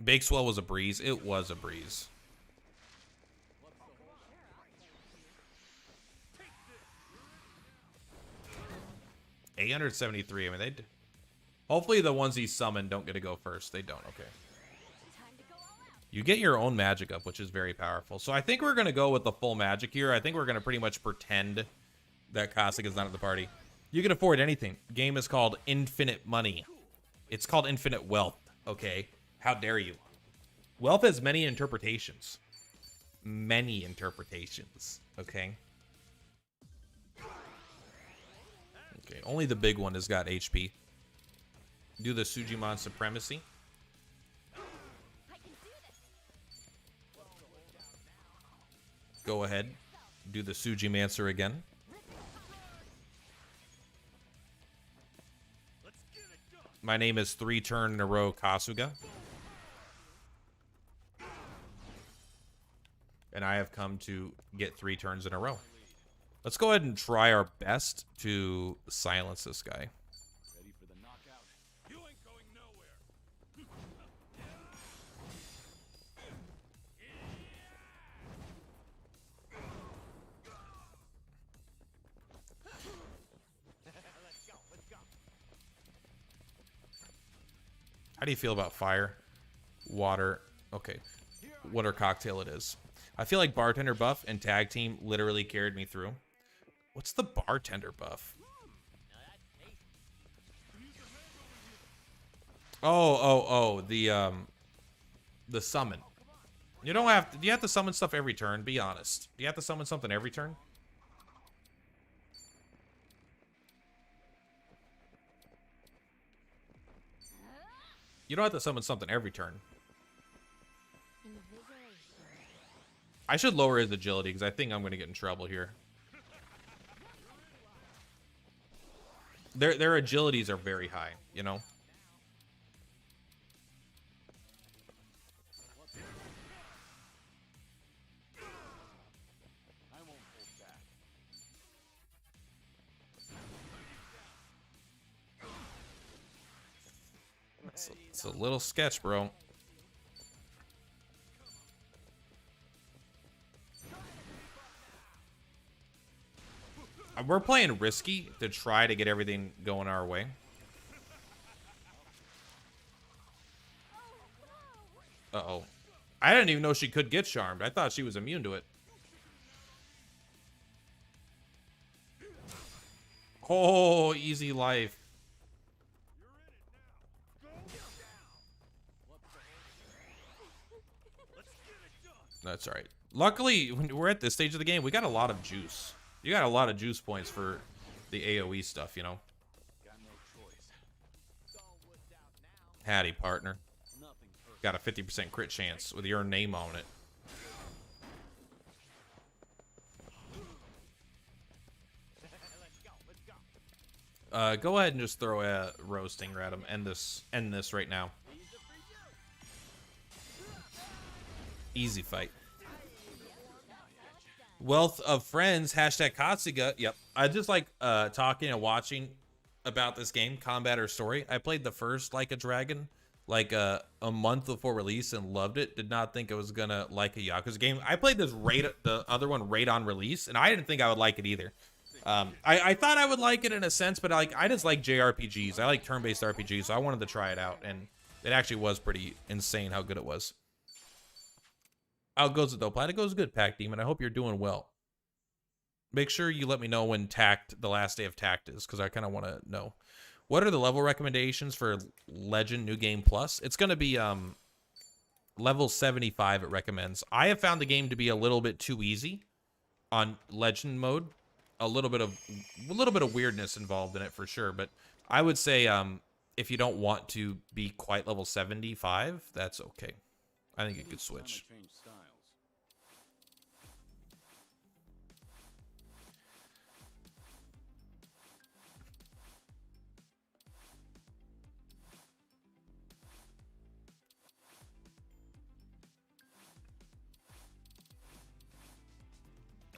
Big swell was a breeze. It was a breeze. $873. I mean, they. Hopefully, the ones he summoned don't get to go first. They don't. Okay. Time to go all out. You get your own magic up, which is very powerful. So I think we're gonna go with the full magic here. I think we're gonna pretty much pretend that Cossack is not at the party. You can afford anything. Game is called Infinite Money. It's called Infinite Wealth. Okay. How dare you? Wealth has many interpretations. Many interpretations. Okay. Okay. Only the big one has got HP. Do the Sujimon Supremacy. I can do this. Go ahead. Do the Sujimancer again. My name is 3 turn in a row Kasuga. And I have come to get 3 turns in a row. Let's go ahead and try our best to silence this guy. Ready for the knockout? You ain't going nowhere. Let's go. Let's go. How do you feel about fire? Water. Okay. Water cocktail it is. I feel like bartender buff and tag team literally carried me through. What's the bartender buff? The summon. You don't have to, do you have to summon stuff every turn? Be honest. Do you have to summon something every turn? You don't have to summon something every turn. I should lower his agility because I think I'm going to get in trouble here. Their agilities are very high, you know? I won't hold back. It's a little sketch, bro. We're playing risky to try to get everything going our way. Uh-oh. I didn't even know she could get charmed. I thought she was immune to it. Oh, easy life. That's all right. Luckily, when we're at this stage of the game, we got a lot of juice. You got a lot of juice points for the AoE stuff, you know? Got no choice. Hattie, partner. Nothing perfect. Got a 50% crit chance with your name on it. Go ahead and just throw a Rose Stinger at him. End this right now. Easy fight. Wealth of friends, hashtag Katsuga. Yep. I just like talking and watching about this game, Combat or Story. I played the first Like a Dragon like a month before release and loved it. Did not think I was gonna like a Yakuza game. I played this the other one right on release, and I didn't think I would like it either. I thought I would like it in a sense, but I just like JRPGs. I like turn-based RPGs, so I wanted to try it out, and it actually was pretty insane how good it was. How goes it though, Planet? It goes good, Pack Demon. I hope you're doing well. Make sure you let me know when the last day of Tact is, because I kind of want to know. What are the level recommendations for Legend New Game Plus? It's going to be level 75 it recommends. I have found the game to be a little bit too easy on Legend mode. A little bit of weirdness involved in it for sure, but I would say if you don't want to be quite level 75, that's okay. I think you could switch. Time to change styles.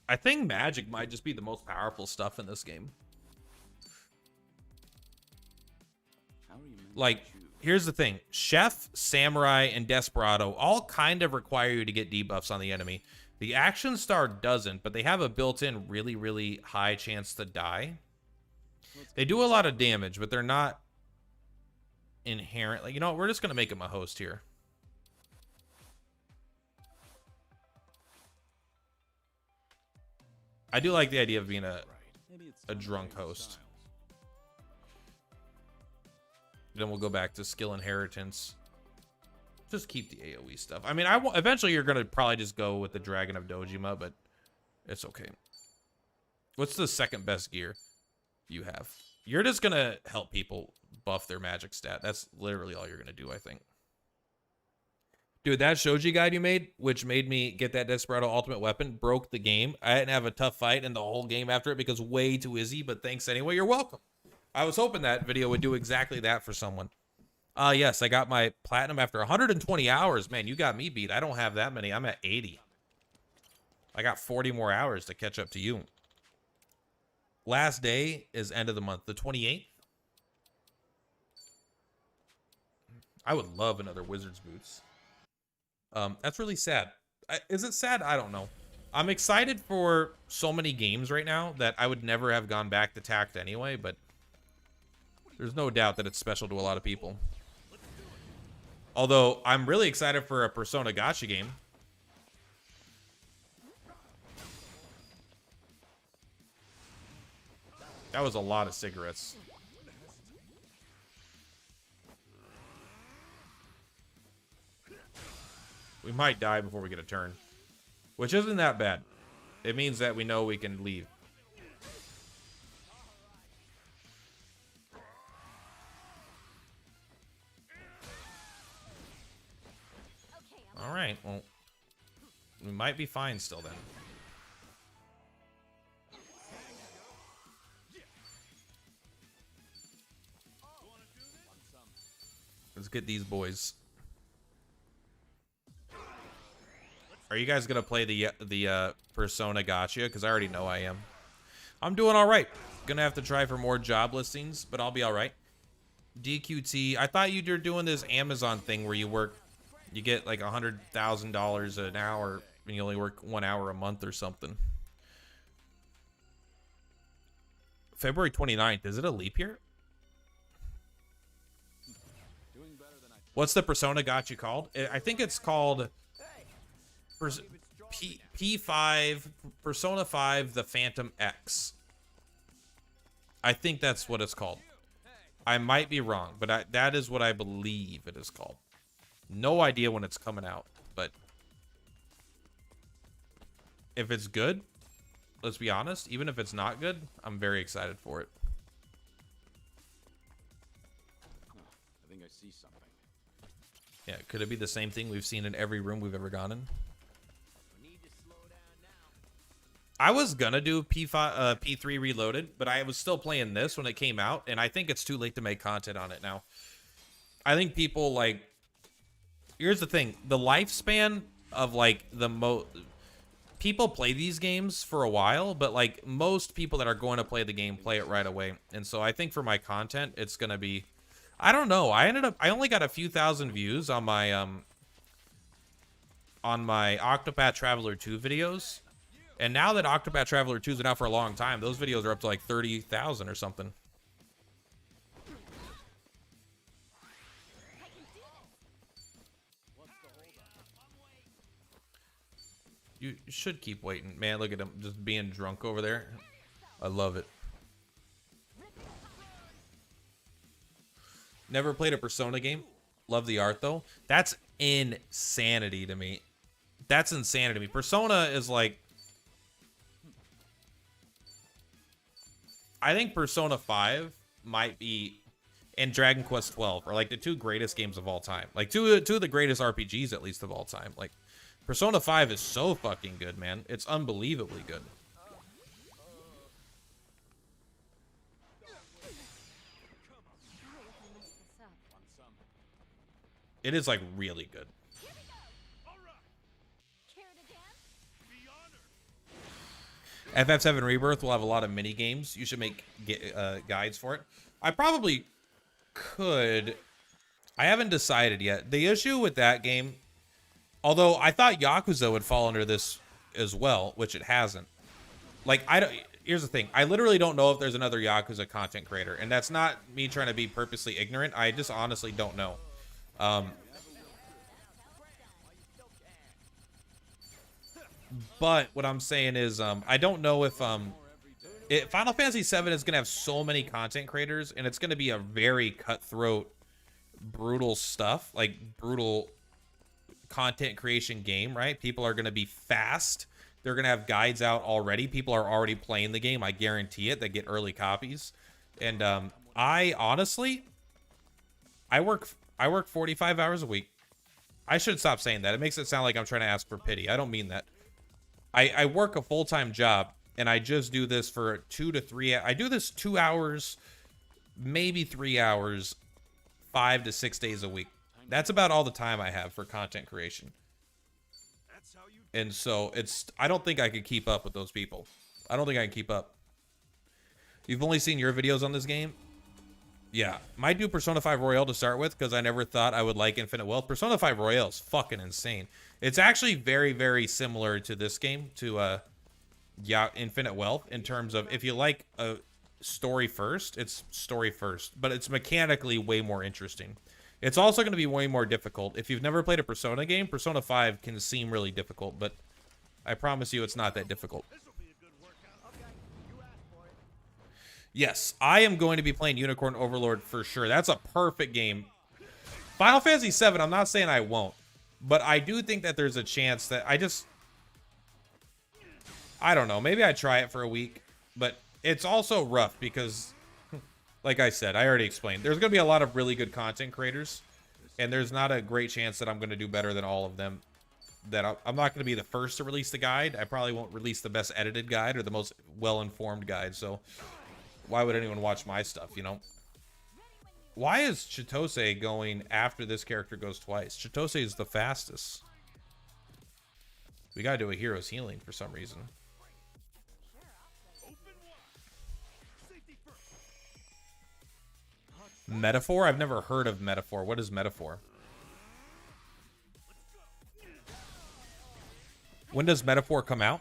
I think magic might just be the most powerful stuff in this game. How are you meant Like, to choose? here's the thing. Chef, Samurai, and Desperado all kind of require you to get debuffs on the enemy. The Action Star doesn't, but they have a built-in really, really high chance to die. They do a lot of damage, but they're not inherently... You know what? We're just going to make him a host here. I do like the idea of being Maybe it's a time to drunk change host. styles. Then we'll go back to skill inheritance. Just keep the AoE stuff. I mean, eventually you're going to probably just go with the Dragon of Dojima, but it's okay. What's the second best gear you have? You're just going to help people buff their magic stat. That's literally all you're going to do, I think. Dude, that Shoji guide you made, which made me get that Desperado ultimate weapon, broke the game. I didn't have a tough fight in the whole game after it because way too easy, but thanks anyway. You're welcome. I was hoping that video would do exactly that for someone. Yes, I got my platinum after 120 hours. Man, you got me beat. I don't have that many. I'm at 80. I got 40 more hours to catch up to you. Last day is end of the month, the 28th. I would love another Wizard's Boots. That's really sad. Is it sad? I don't know. I'm excited for so many games right now that I would never have gone back to Tact anyway, but there's no doubt that it's special to a lot of people. Although, I'm really excited for a Persona Gacha game. That was a lot of cigarettes. We might die before we get a turn, which isn't that bad. It means that we know we can leave. Okay, I'm All right, well, we might be fine still then. Let's get these boys. Are you guys gonna play the Persona Gotcha? Because I already know I am. I'm doing all right. Gonna have to try for more job listings, but I'll be all right. DQT. I thought you were doing this Amazon thing where you work, you get like $100,000 an hour, and you only work 1 hour a month or something. February 29th. Is it a leap year? Doing better than I What's the Persona Gotcha called? I think it's called P5, Persona 5, The Phantom X. I think that's what it's called. I might be wrong, but that is what I believe it is called. No idea when it's coming out, but if it's good, let's be honest, even if it's not good, I'm very excited for it. I think I see something. Yeah, could it be the same thing we've seen in every room we've ever gone in? Need to slow down now. I was gonna do P3 Reloaded, but I was still playing this when it came out, and I think it's too late to make content on it now. I think people, like, here's the thing, the lifespan of, like, people play these games for a while, but, like, most people that are going to play the game play it right away. And so I think for my content, it's gonna be, I don't know, I only got a few thousand views on my Octopath Traveler 2 videos. And now that Octopath Traveler 2's been out for a long time, those videos are up to like 30,000 or something. You should keep waiting. Man, look at him just being drunk over there. I love it. Never played a Persona game. Love the art, though. That's insanity to me. That's insanity to me. Persona is like... I think Persona 5 might be, and Dragon Quest 12 are like the two greatest games of all time. Like two of the greatest RPGs at least of all time. Like Persona 5 is so fucking good, man. It's unbelievably good. sorry if I messed this up. On some. It is like really good. Care to dance? FF7 Rebirth will have a lot of mini games. You should make guides for it. I probably could. I haven't decided yet. The issue with that game, although I thought Yakuza would fall under this as well, which it hasn't. Like, here's the thing. I literally don't know if there's another Yakuza content creator, and that's not me trying to be purposely ignorant. I just honestly don't know. But what I'm saying is, I don't know if Final Fantasy VII is gonna have so many content creators, and it's gonna be a very cutthroat, brutal stuff, like brutal content creation game, right? People are gonna be fast. They're gonna have guides out already. People are already playing the game. I guarantee it. They get early copies, and I honestly, I work 45 hours a week. I should stop saying that. It makes it sound like I'm trying to ask for pity. I don't mean that. I work a full-time job, and I just do this for 2 to 3. I do this 2 hours, maybe 3 hours, 5 to 6 days a week. That's about all the time I have for content creation. That's how you And so I don't think I could keep up with those people. I don't think I can keep up. You've only seen your videos on this game? Yeah. Might do Persona 5 Royale to start with, because I never thought I would like Infinite Wealth. Persona 5 Royale is fucking insane. It's actually very, very similar to this game, to Infinite Wealth, in terms of if you like a story first, it's story first. But it's mechanically way more interesting. It's also going to be way more difficult. If you've never played a Persona game, Persona 5 can seem really difficult, but I promise you it's not that difficult. Yes, I am going to be playing Unicorn Overlord for sure. That's a perfect game. Final Fantasy VII, I'm not saying I won't, But I do think that there's a chance that I don't know. Maybe I try it for a week, but it's also rough because, like I said, I already explained. There's going to be a lot of really good content creators, and there's not a great chance that I'm going to do better than all of them. That I'm not going to be the first to release the guide. I probably won't release the best edited guide or the most well-informed guide. So why would anyone watch my stuff, you know? Why is Chitose going after this character goes twice? Chitose is the fastest. We got to do a hero's healing for some reason. Metaphor? I've never heard of Metaphor. What is Metaphor? When does Metaphor come out?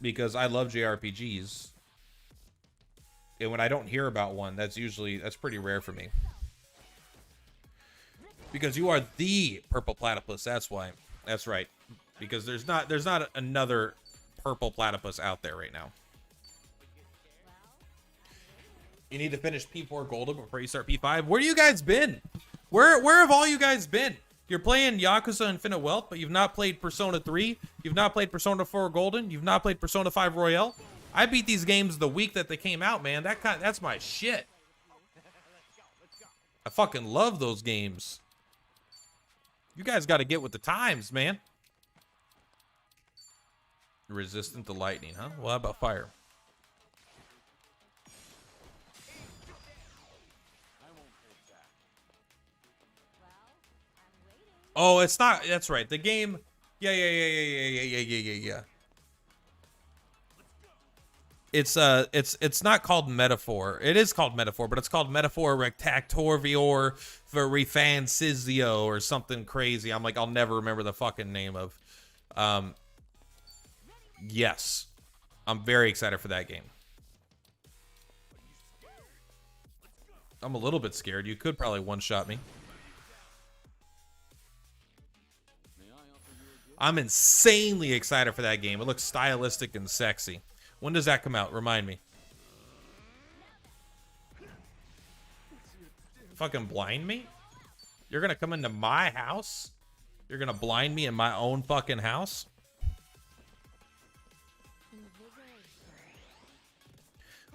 Because I love JRPGs. And when I don't hear about one, that's pretty rare for me. Because you are the purple platypus, that's why. That's right. Because there's not another purple platypus out there right now. You need to finish P4 Golden before you start P5. Where do you guys been? Where have all you guys been? You're playing Yakuza Infinite Wealth, but you've not played Persona 3. You've not played Persona 4 Golden. You've not played Persona 5 Royale. I beat these games the week that they came out, man. That's my shit. I fucking love those games. You guys got to get with the times, man. Resistant to lightning, huh? Well, how about fire? Oh, it's not. That's right. The game. Yeah. It's not called Metaphor. It is called Metaphor, but it's called Metaphor Rectactorvior Verifancizio or something crazy. I'm like, I'll never remember the fucking name of. Yes, I'm very excited for that game. I'm a little bit scared. You could probably one-shot me. I'm insanely excited for that game. It looks stylistic and sexy. When does that come out? Remind me. Fucking blind me? You're gonna come into my house? You're gonna blind me in my own fucking house?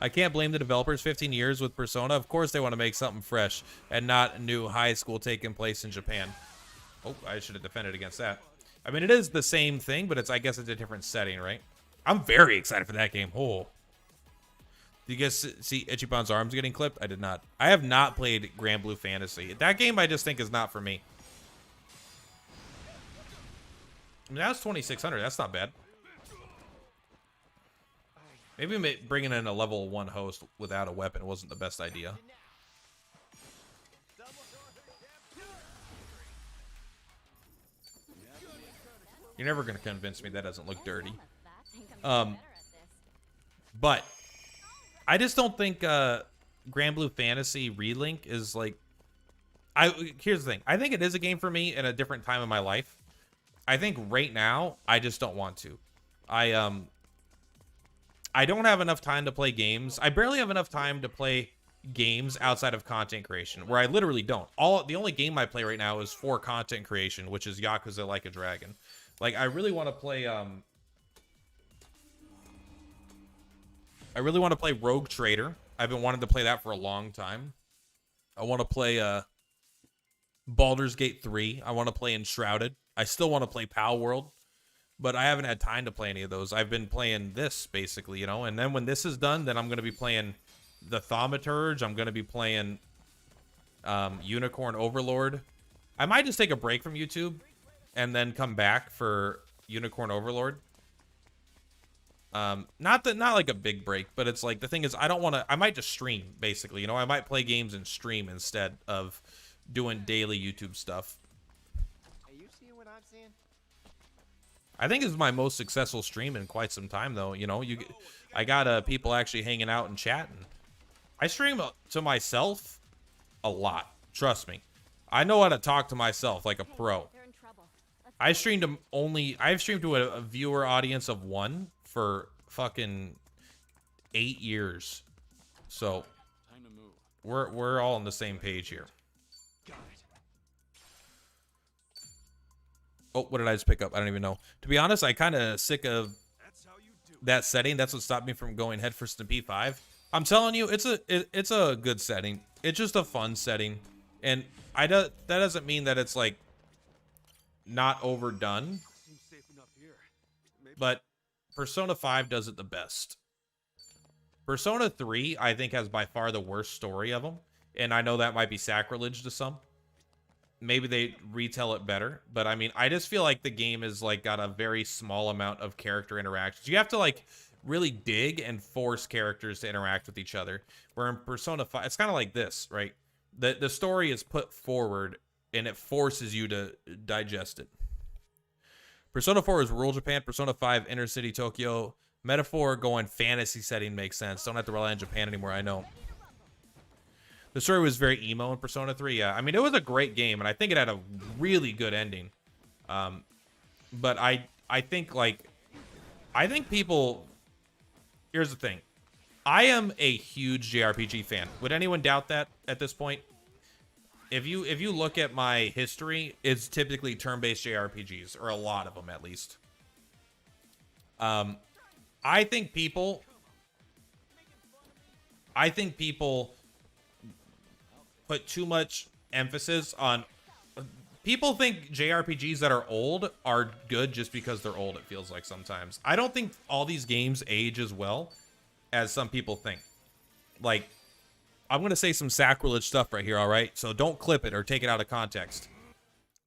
I can't blame the developers. 15 years with Persona. Of course they want to make something fresh and not a new high school taking place in Japan. Oh, I should have defended against that. I mean, it is the same thing, but I guess it's a different setting, right? I'm very excited for that game. Oh. Did you guys see Ichiban's arms getting clipped? I did not. I have not played Grand Blue Fantasy. That game I just think is not for me. I mean, that was 2,600. That's not bad. Maybe bringing in a level 1 host without a weapon wasn't the best idea. You're never going to convince me that doesn't look dirty. But I just don't think Grand Blue Fantasy Relink is like... Here's the thing. I think it is a game for me in a different time in my life. I think right now, I just don't want to. I don't have enough time to play games. I barely have enough time to play games outside of content creation, where I literally don't. The only game I play right now is for content creation, which is Yakuza Like a Dragon. Like, I really want to play, Rogue Trader. I've been wanting to play that for a long time. I want to play, Baldur's Gate 3. I want to play Enshrouded. I still want to play Pal World, but I haven't had time to play any of those. I've been playing this, basically, you know? And then when this is done, then I'm going to be playing the Thaumaturge. I'm going to be playing, Unicorn Overlord. I might just take a break from YouTube and then come back for Unicorn Overlord. Not like a big break, but it's like, the thing is, I might just stream, basically, you know? I might play games and stream instead of doing daily YouTube stuff. Are you seeing what I'm seeing? I think this is my most successful stream in quite some time, though. You know, I got people actually hanging out and chatting. I stream to myself a lot. Trust me. I know how to talk to myself like a pro. I've streamed to a viewer audience of 1 for fucking 8 years. So Time to move. we're all on the same page here. Got Oh, what did I just pick up? I don't even know. To be honest, I kind of sick of That's how you do it. that setting. That's what stopped me from going headfirst into P5. I'm telling you, it's a good setting. It's just a fun setting, and that doesn't mean that it's like not overdone. Seems safe enough here. Maybe But Persona 5 does it the best. Persona 3, I think, has by far the worst story of them, and I know that might be sacrilege to some. Maybe they retell it better, but I mean, I just feel like the game is like got a very small amount of character interactions. You have to like really dig and force characters to interact with each other. Where in Persona 5, it's kind of like this, right? The story is put forward and it forces you to digest it. Persona 4 is rural Japan. Persona 5 inner city Tokyo. Metaphor going fantasy setting makes sense. Don't have to rely on Japan anymore, I know. The story was very emo in Persona 3. Yeah, I mean, it was a great game, and I think it had a really good ending. But I think, like, I think people... Here's the thing. I am a huge JRPG fan. Would anyone doubt that at this point? If you look at my history, it's typically turn-based JRPGs, or a lot of them at least. I think people put too much emphasis on... People think JRPGs that are old are good just because they're old, it feels like sometimes. I don't think all these games age as well as some people think. Like, I'm going to say some sacrilege stuff right here, all right? So don't clip it or take it out of context.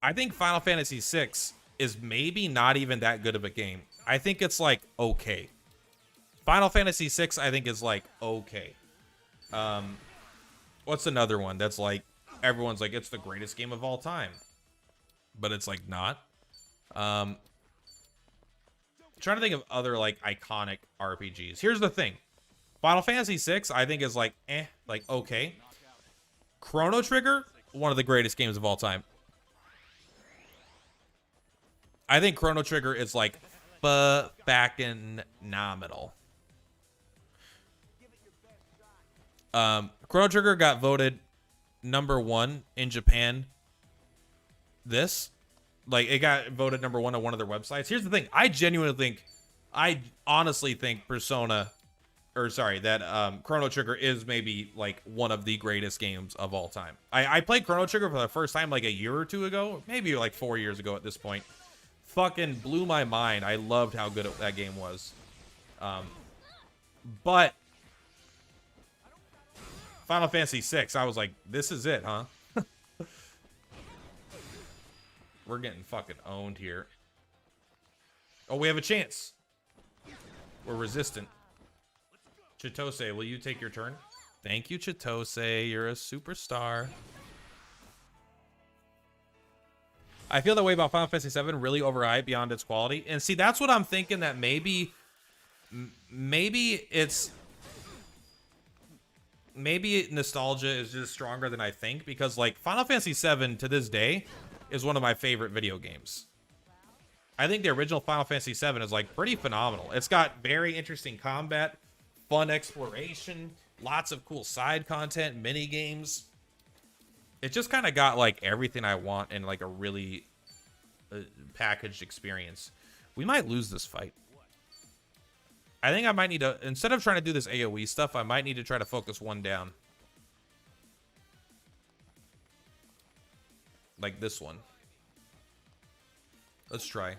I think Final Fantasy VI is maybe not even that good of a game. I think it's, like, okay. Final Fantasy VI, I think, is, like, okay. What's another one that's, like, everyone's like, it's the greatest game of all time? But it's, like, not. Trying to think of other, like, iconic RPGs. Here's the thing. Final Fantasy VI, I think, is, like, like, okay. Chrono Trigger, one of the greatest games of all time. I think Chrono Trigger is, like, fucking nominal. Chrono Trigger got voted #1 in Japan. It got voted #1 on one of their websites. Here's the thing. I honestly think Chrono Trigger is maybe like one of the greatest games of all time. I played Chrono Trigger for the first time like a year or two ago, maybe like 4 years ago at this point. Fucking blew my mind. I loved how good that game was. But Final Fantasy VI, I was like, this is it, huh? We're getting fucking owned here. Oh, we have a chance. We're resistant. Chitose, will you take your turn? Thank you, Chitose. You're a superstar. I feel that way about Final Fantasy VII, really overhyped beyond its quality. And see, that's what I'm thinking, that maybe nostalgia is just stronger than I think, because like Final Fantasy VII to this day is one of my favorite video games. I think the original Final Fantasy VII is like pretty phenomenal. It's got very interesting combat, fun exploration, lots of cool side content, mini games. It just kind of got like everything I want in like a really packaged experience. We might lose this fight. I think I might need to, instead of trying to do this AoE stuff, I might need to try to focus one down. Like this one. Let's try.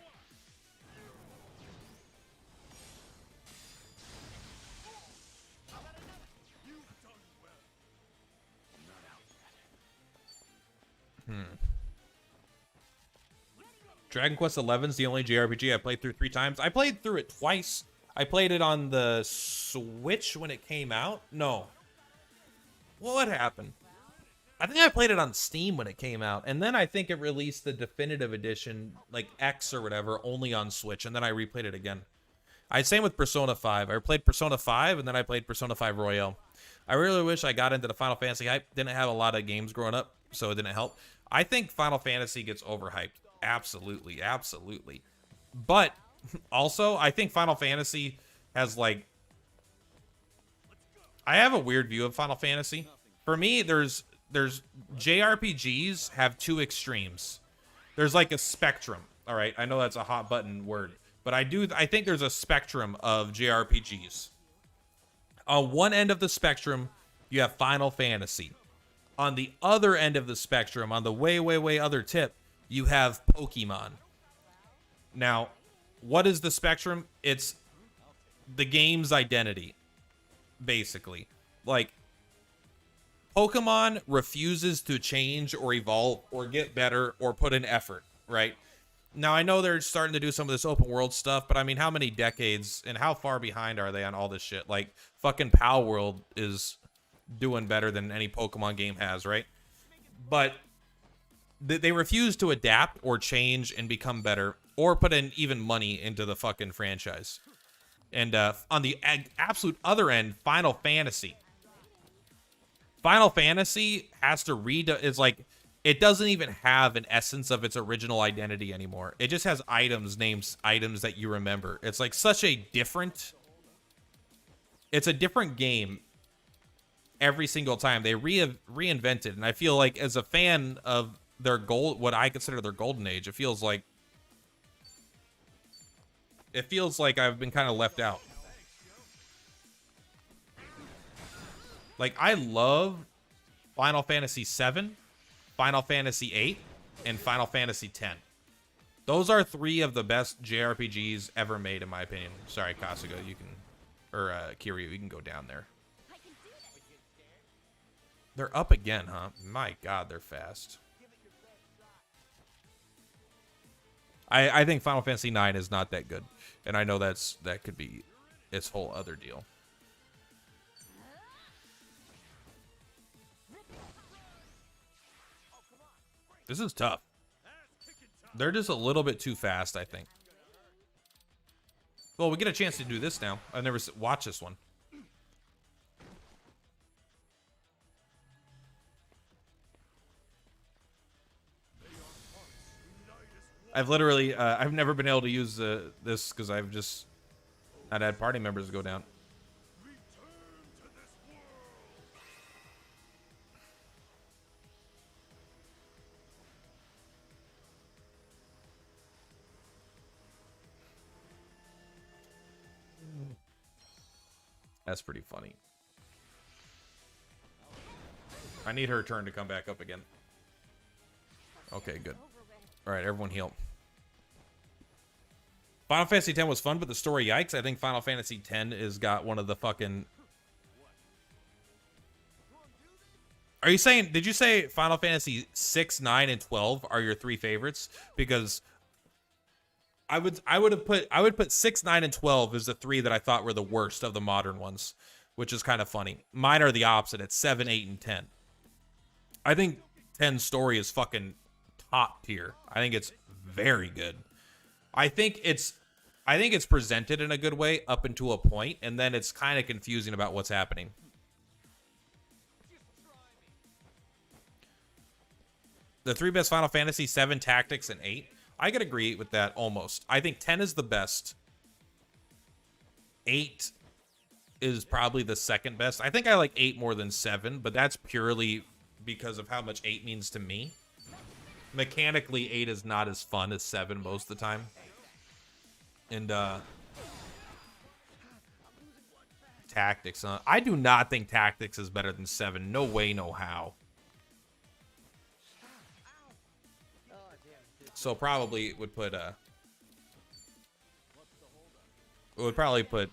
Dragon Quest XI is the only JRPG I played through 3 times. I played through it twice. I played it on the Switch when it came out. No. What happened? I think I played it on Steam when it came out. And then I think it released the definitive edition, like X or whatever, only on Switch. And then I replayed it again. Same with Persona 5. I played Persona 5 and then I played Persona 5 Royale. I really wish I got into the Final Fantasy hype. Didn't have a lot of games growing up, so it didn't help. I think Final Fantasy gets overhyped. Absolutely, absolutely. But also, I think Final Fantasy has like... I have a weird view of Final Fantasy. For me, there's JRPGs have 2 extremes. There's like a spectrum, All right, I know that's a hot button word, but I think there's a spectrum of JRPGs. On one end of the spectrum, you have Final Fantasy. On the other end of the spectrum, on the way, way, way other tip, you have Pokemon. Now, what is the spectrum? It's the game's identity, basically. Like, Pokemon refuses to change or evolve or get better or put in effort, right? Now, I know they're starting to do some of this open world stuff, but I mean, how many decades and how far behind are they on all this shit? Like, fucking Pal World is doing better than any Pokemon game has, right? But they refuse to adapt or change and become better or put in even money into the fucking franchise. And on the absolute other end, Final Fantasy. Final Fantasy has to it's like, it doesn't even have an essence of its original identity anymore. It just has items, names, items that you remember. It's like such a different... It's a different game every single time. They reinvent it. And I feel like as a fan of their what I consider their golden age, it feels like I've been kind of left out. Like, I love Final Fantasy VII, Final Fantasy VIII, and Final Fantasy X. Those are 3 of the best JRPGs ever made, in my opinion. Sorry, Kasuga, you can... Or, Kiryu, you can go down there. They're up again, huh? My God, they're fast. I think Final Fantasy IX is not that good. And I know that could be its whole other deal. This is tough. They're just a little bit too fast, I think. Well, we get a chance to do this now. I've never watched this one. I've literally, I've never been able to use this because I've just not had party members go down. That's pretty funny. I need her turn to come back up again. Okay, good. All right, everyone heal. Final Fantasy X was fun, but the story, yikes. I think Final Fantasy X has got one of the fucking... Are you saying... Did you say Final Fantasy 6, 9, and 12 are your 3 favorites? Because I would put 6, 9, and 12 as the 3 that I thought were the worst of the modern ones, which is kind of funny. Mine are the opposite. It's 7, 8, and 10. I think 10's story is fucking top tier. I think it's very good. I think it's presented in a good way up until a point, and then it's kind of confusing about what's happening. The 3 best Final Fantasy: 7, Tactics, and 8. I could agree with that almost. I think 10 is the best. 8 is probably the second best. I think I like 8 more than 7, but that's purely because of how much 8 means to me. Mechanically, 8 is not as fun as 7 most of the time. And, Tactics, huh? I do not think Tactics is better than 7. No way, no how. So probably would put, would probably put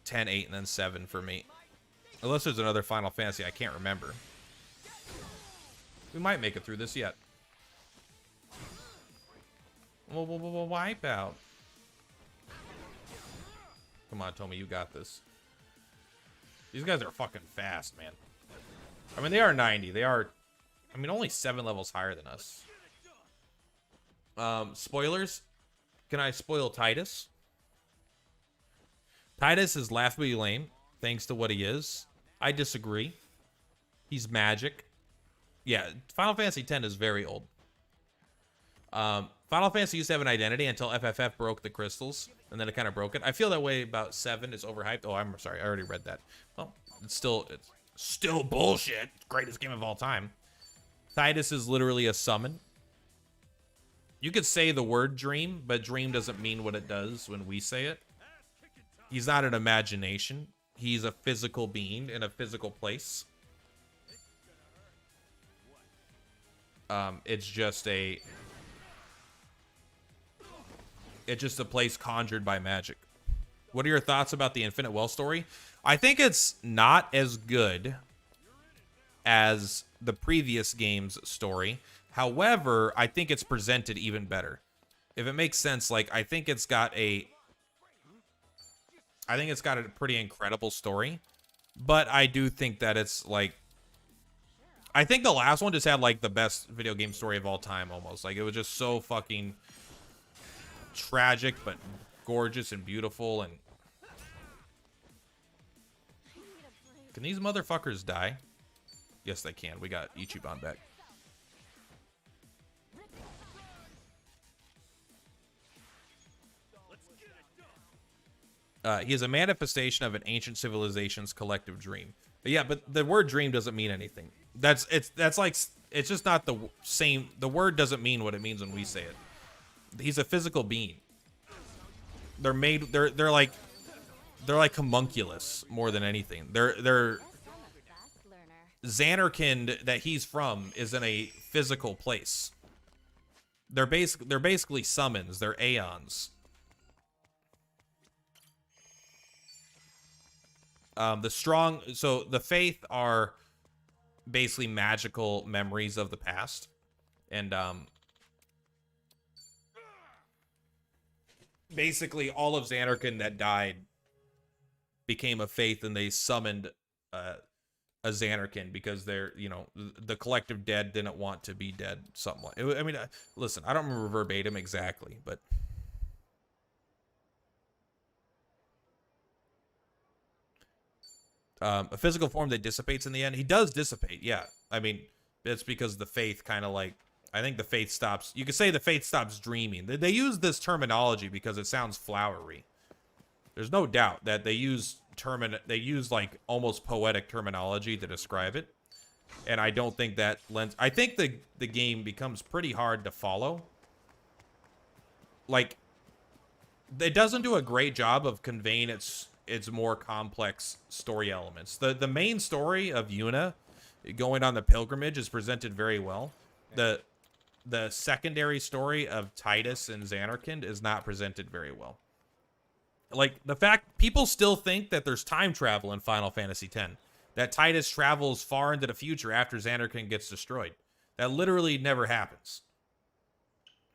10, 8, and then 7 for me. Unless there's another Final Fantasy I can't remember. We might make it through this yet. Well, wipe out. Come on, Tomy, you got this. These guys are fucking fast, man. I mean, they are 90. They are, I mean, only 7 levels higher than us. Spoilers. Can I spoil Tidus? Tidus is laughably lame, thanks to what he is. I disagree. He's magic. Yeah, Final Fantasy X is very old. Final Fantasy used to have an identity until FFF broke the crystals, and then it kind of broke it. I feel that way about 7. It's overhyped. Oh, I'm sorry. I already read that. Well, it's still bullshit. Greatest game of all time. Tidus is literally a summon. You could say the word dream, but dream doesn't mean what it does when we say it. He's not an imagination. He's a physical being in a physical place. It's just a place conjured by magic. What are your thoughts about the Infinite Well story? I think it's not as good as the previous game's story. However, I think it's presented even better. If it makes sense, like I think it's got a pretty incredible story. But I do think that it's like, I think the last one just had like the best video game story of all time almost. Like it was just so fucking tragic but gorgeous and beautiful. And can these motherfuckers die? Yes, they can. We got Ichiban back. He is a manifestation of an ancient civilization's collective dream. But yeah, but the word dream doesn't mean anything. That's like, it's just not the same. The word doesn't mean what it means when we say it. He's a physical being. They're like homunculus more than anything. They're Xanarkand that he's from is in a physical place. They're basically summons. They're aeons. The faith are basically magical memories of the past, and basically all of Xanarkand that died became a faith, and they summoned a Xanarkand because they're, you know, the collective dead didn't want to be dead. Something like, I mean, listen, I don't remember verbatim exactly, but a physical form that dissipates in the end. He does dissipate, yeah. I mean, it's because the faith kind of like, I think the faith stops, you could say the faith stops dreaming. They use this terminology because it sounds flowery. There's no doubt that they use like almost poetic terminology to describe it. And I don't think that lends, I think the game becomes pretty hard to follow. Like, it doesn't do a great job of conveying its more complex story elements. The main story of Yuna going on the pilgrimage is presented very well. The secondary story of Tidus and Xanarkand is not presented very well. Like, the fact people still think that there's time travel in Final Fantasy X, that Tidus travels far into the future after Xanarkand gets destroyed. That literally never happens.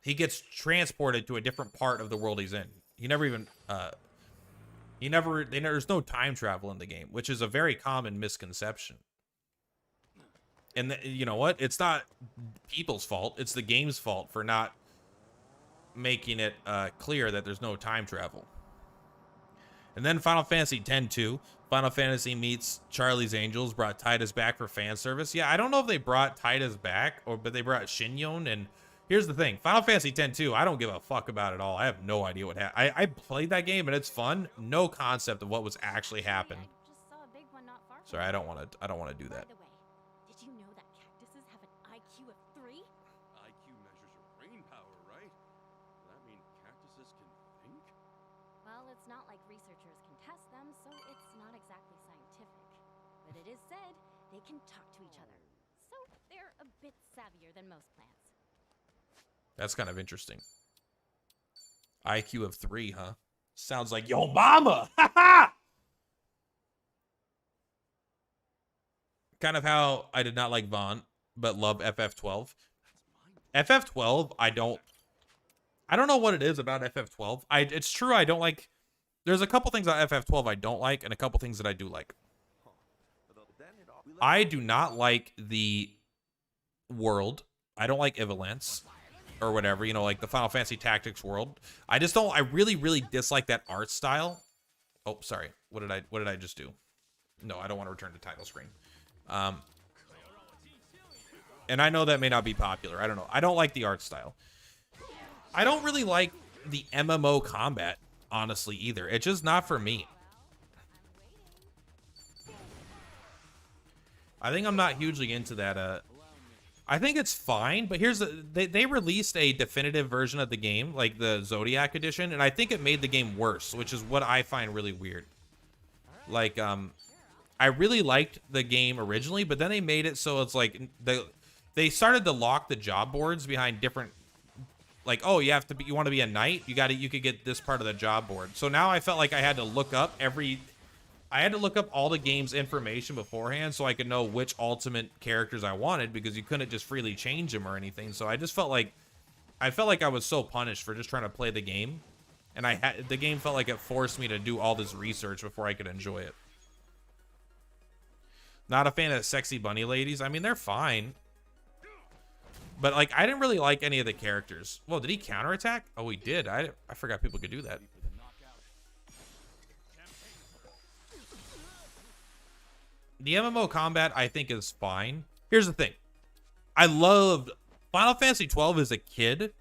He gets transported to a different part of the world he's in. He never even there's no time travel in the game, which is a very common misconception. And you know what? It's not people's fault. It's the game's fault for not making it clear that there's no time travel. And then Final Fantasy X-2, Final Fantasy meets Charlie's Angels, brought Tidus back for fan service. Yeah, I don't know if they brought Tidus back, but they brought Shinyon. And here's the thing, Final Fantasy X-2, I don't give a fuck about it all. I have no idea what happened. I played that game and it's fun. No concept of what was actually happened. Just saw a big one not far from Sorry, I don't want to do that. By the way, did you know that cactuses have an IQ of 3? IQ measures your brain power, right? Does that mean cactuses can think? Well, it's not like researchers can test them, so it's not exactly scientific. But it is said they can talk to each other. So they're a bit savvier than most plants. That's kind of interesting. IQ of 3, huh? Sounds like yo mama. Kind of how I did not like Vaughn, but love FF12. FF12, I don't know what it is about FF12. It's true I don't like. There's a couple things about FF12 I don't like, and a couple things that I do like. I do not like the world. I don't like Ivalance or whatever, you know, like the Final Fantasy Tactics world. I just don't. I really, really dislike that art style. Oh, sorry. What did I just do? No, I don't want to return to title screen. And I know that may not be popular. I don't know. I don't like the art style. I don't really like the MMO combat, honestly, either. It's just not for me. I think I'm not hugely into that. I think it's fine, but here's they released a definitive version of the game, like the Zodiac edition, and I think it made the game worse, which is what I find really weird. Like, I really liked the game originally, but then they made it so it's like they started to lock the job boards behind different, like, oh, you want to be a knight, you could get this part of the job board. So now I felt like I had to look up all the game's information beforehand so I could know which ultimate characters I wanted, because you couldn't just freely change them or anything. So I just felt like I was so punished for just trying to play the game, and the game felt like it forced me to do all this research before I could enjoy it. Not a fan of sexy bunny ladies. I mean, they're fine, but like I didn't really like any of the characters. Well, did he counterattack? Oh, he did. I forgot people could do that. The MMO combat, I think, is fine. Here's the thing. I loved Final Fantasy 12 as a kid.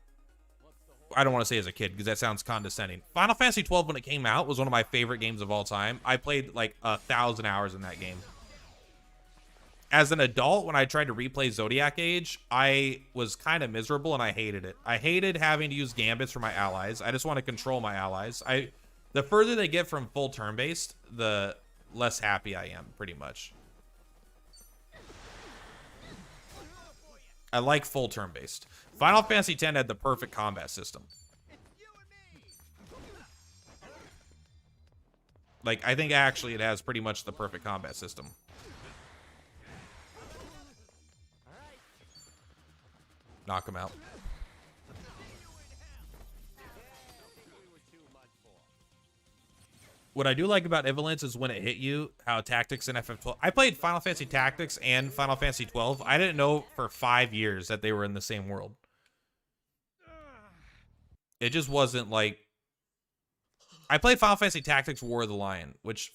I don't want to say as a kid because that sounds condescending. Final Fantasy 12, when it came out, was one of my favorite games of all time. I played like 1,000 hours in that game. As an adult, when I tried to replay Zodiac Age, I was kind of miserable and I hated it. I hated having to use gambits for my allies. I just want to control my allies. The further they get from full turn-based, the less happy I am, pretty much. I like full turn-based. Final Fantasy X had the perfect combat system. Like, I think actually it has pretty much the perfect combat system. Knock him out. What I do like about Evolence is when it hit you, how Tactics and FF12. I played Final Fantasy Tactics and Final Fantasy 12. I didn't know for 5 years that they were in the same world. It just wasn't like... I played Final Fantasy Tactics War of the Lion, which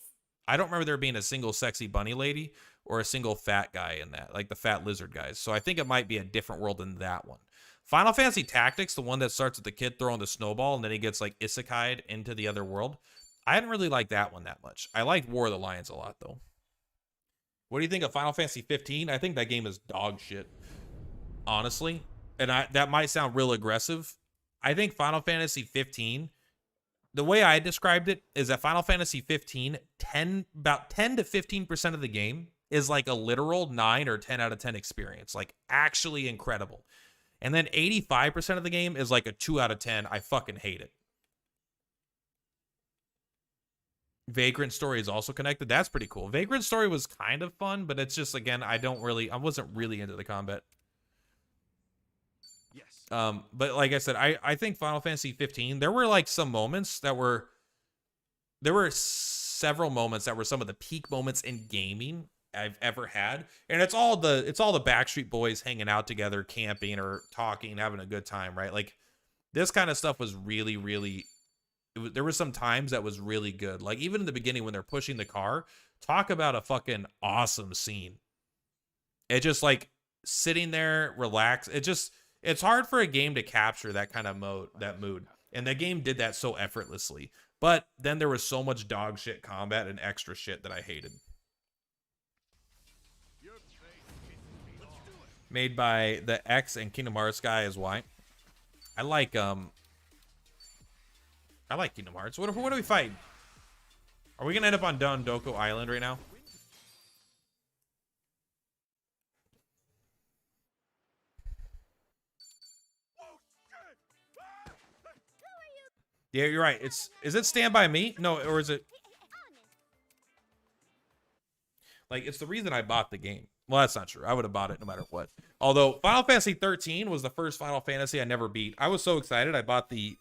I don't remember there being a single sexy bunny lady or a single fat guy in that, like the fat lizard guys. So I think it might be a different world than that one. Final Fantasy Tactics, the one that starts with the kid throwing the snowball and then he gets like isekai'd into the other world. I didn't really like that one that much. I liked War of the Lions a lot, though. What do you think of Final Fantasy 15? I think that game is dog shit, honestly. And that might sound real aggressive. I think Final Fantasy 15, the way I described it is that Final Fantasy 15, about 10 to 15% of the game is like a literal 9 or 10 out of 10 experience. Like, actually incredible. And then 85% of the game is like a 2 out of 10. I fucking hate it. Vagrant Story is also connected. That's pretty cool. Vagrant Story was kind of fun, but it's just, again, I wasn't really into the combat. Yes. But like I said, I think Final Fantasy 15, there were like some moments there were several moments that were some of the peak moments in gaming I've ever had. And it's all the Backstreet Boys hanging out together, camping or talking, having a good time, right? Like, this kind of stuff was really, really... there were some times that was really good. Like, even in the beginning when they're pushing the car, talk about a fucking awesome scene. It just, like, sitting there, relax. It's hard for a game to capture that kind of mood. And the game did that so effortlessly. But then there was so much dog shit combat and extra shit that I hated. Made by the X and Kingdom Hearts guy is why. I like Kingdom Hearts. What are we fighting? Are we gonna end up on Dondoko Island right now? Yeah, you're right. Is it Stand By Me? No, or is it... like, it's the reason I bought the game. Well, that's not true. I would have bought it no matter what. Although Final Fantasy 13 was the first Final Fantasy I never beat. I was so excited. I bought the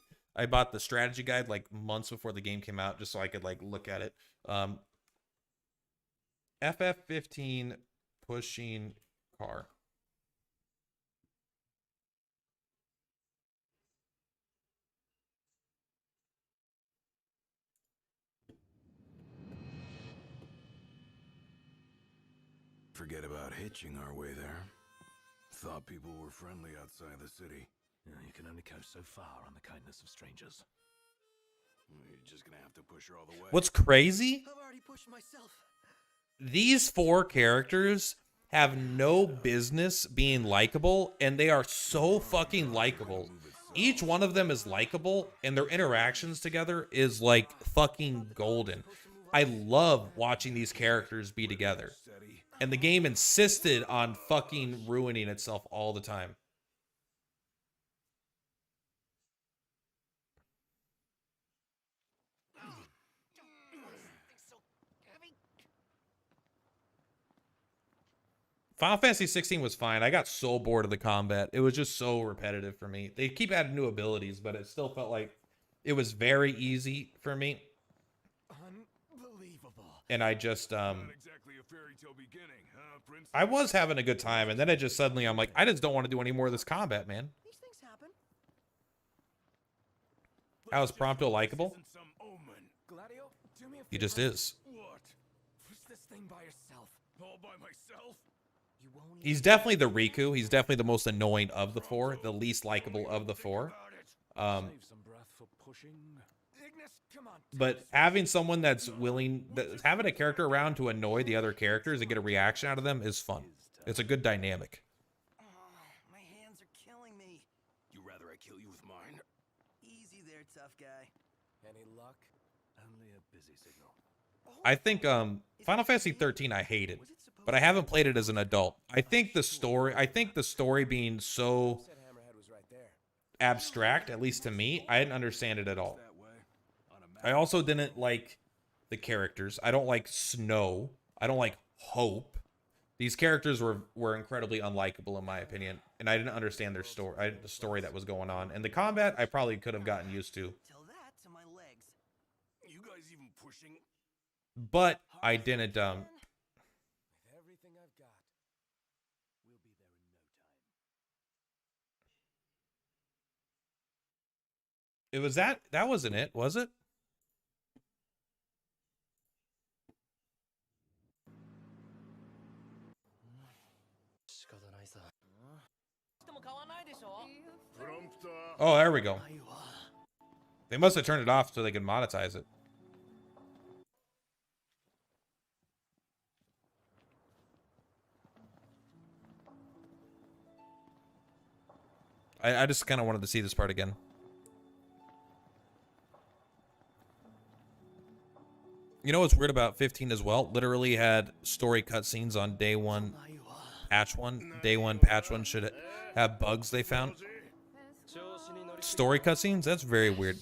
strategy guide like months before the game came out just so I could like look at it. FF15 pushing car. Forget about hitching our way there. Thought people were friendly outside the city. Yeah, you can only go so far on the kindness of strangers. You're just gonna have to push her all the way. What's crazy? I've already pushed myself. These 4 characters have no business being likable, and they are so fucking likable. Each one of them is likable, and their interactions together is like fucking golden. I love watching these characters be together. And the game insisted on fucking ruining itself all the time. Final Fantasy 16 was fine. I got so bored of the combat. It was just so repetitive for me. They keep adding new abilities, but it still felt like it was very easy for me. Unbelievable. And I just Not exactly a fairy tale beginning, huh, Prince? I was having a good time, and then it just suddenly I'm like, I just don't want to do any more of this combat, man. These things happen. How is Prompto likable? Isn't some omen. Gladio, do me a favor. He just is. What? Push this thing by yourself. All by myself? You won't He's definitely the Riku. He's definitely the most annoying of the four, the least likable of the four. About it. Save some breath for pushing. Ignis, come on. But having someone that's willing, having a character around to annoy the other characters and get a reaction out of them is fun. It's a good dynamic. Oh, my hands are killing me. You rather I kill you with mine? Easy there, tough guy. Any luck? Only a busy signal. I think Final Fantasy 13 I hated, but I haven't played it as an adult. I think the story being so Said Hammerhead was right there. abstract, at least to me, I didn't understand it at all. That way. On a map. I also didn't like the characters. I don't like Snow. I don't like Hope. These characters were incredibly unlikable in my opinion, and I didn't understand their story, the story that was going on. And the combat I probably could have gotten used to, Tell that to my legs. You guys even pushing? but I didn't. With everything I've got, we'll be there in no time. It was that wasn't it, was it? Prompta. Oh, there we go. They must have turned it off so they could monetize it. I just kind of wanted to see this part again. You know what's weird about 15 as well? Literally had story cutscenes on day one, patch one. Day one, patch one should have bugs they found. Story cutscenes? That's very weird.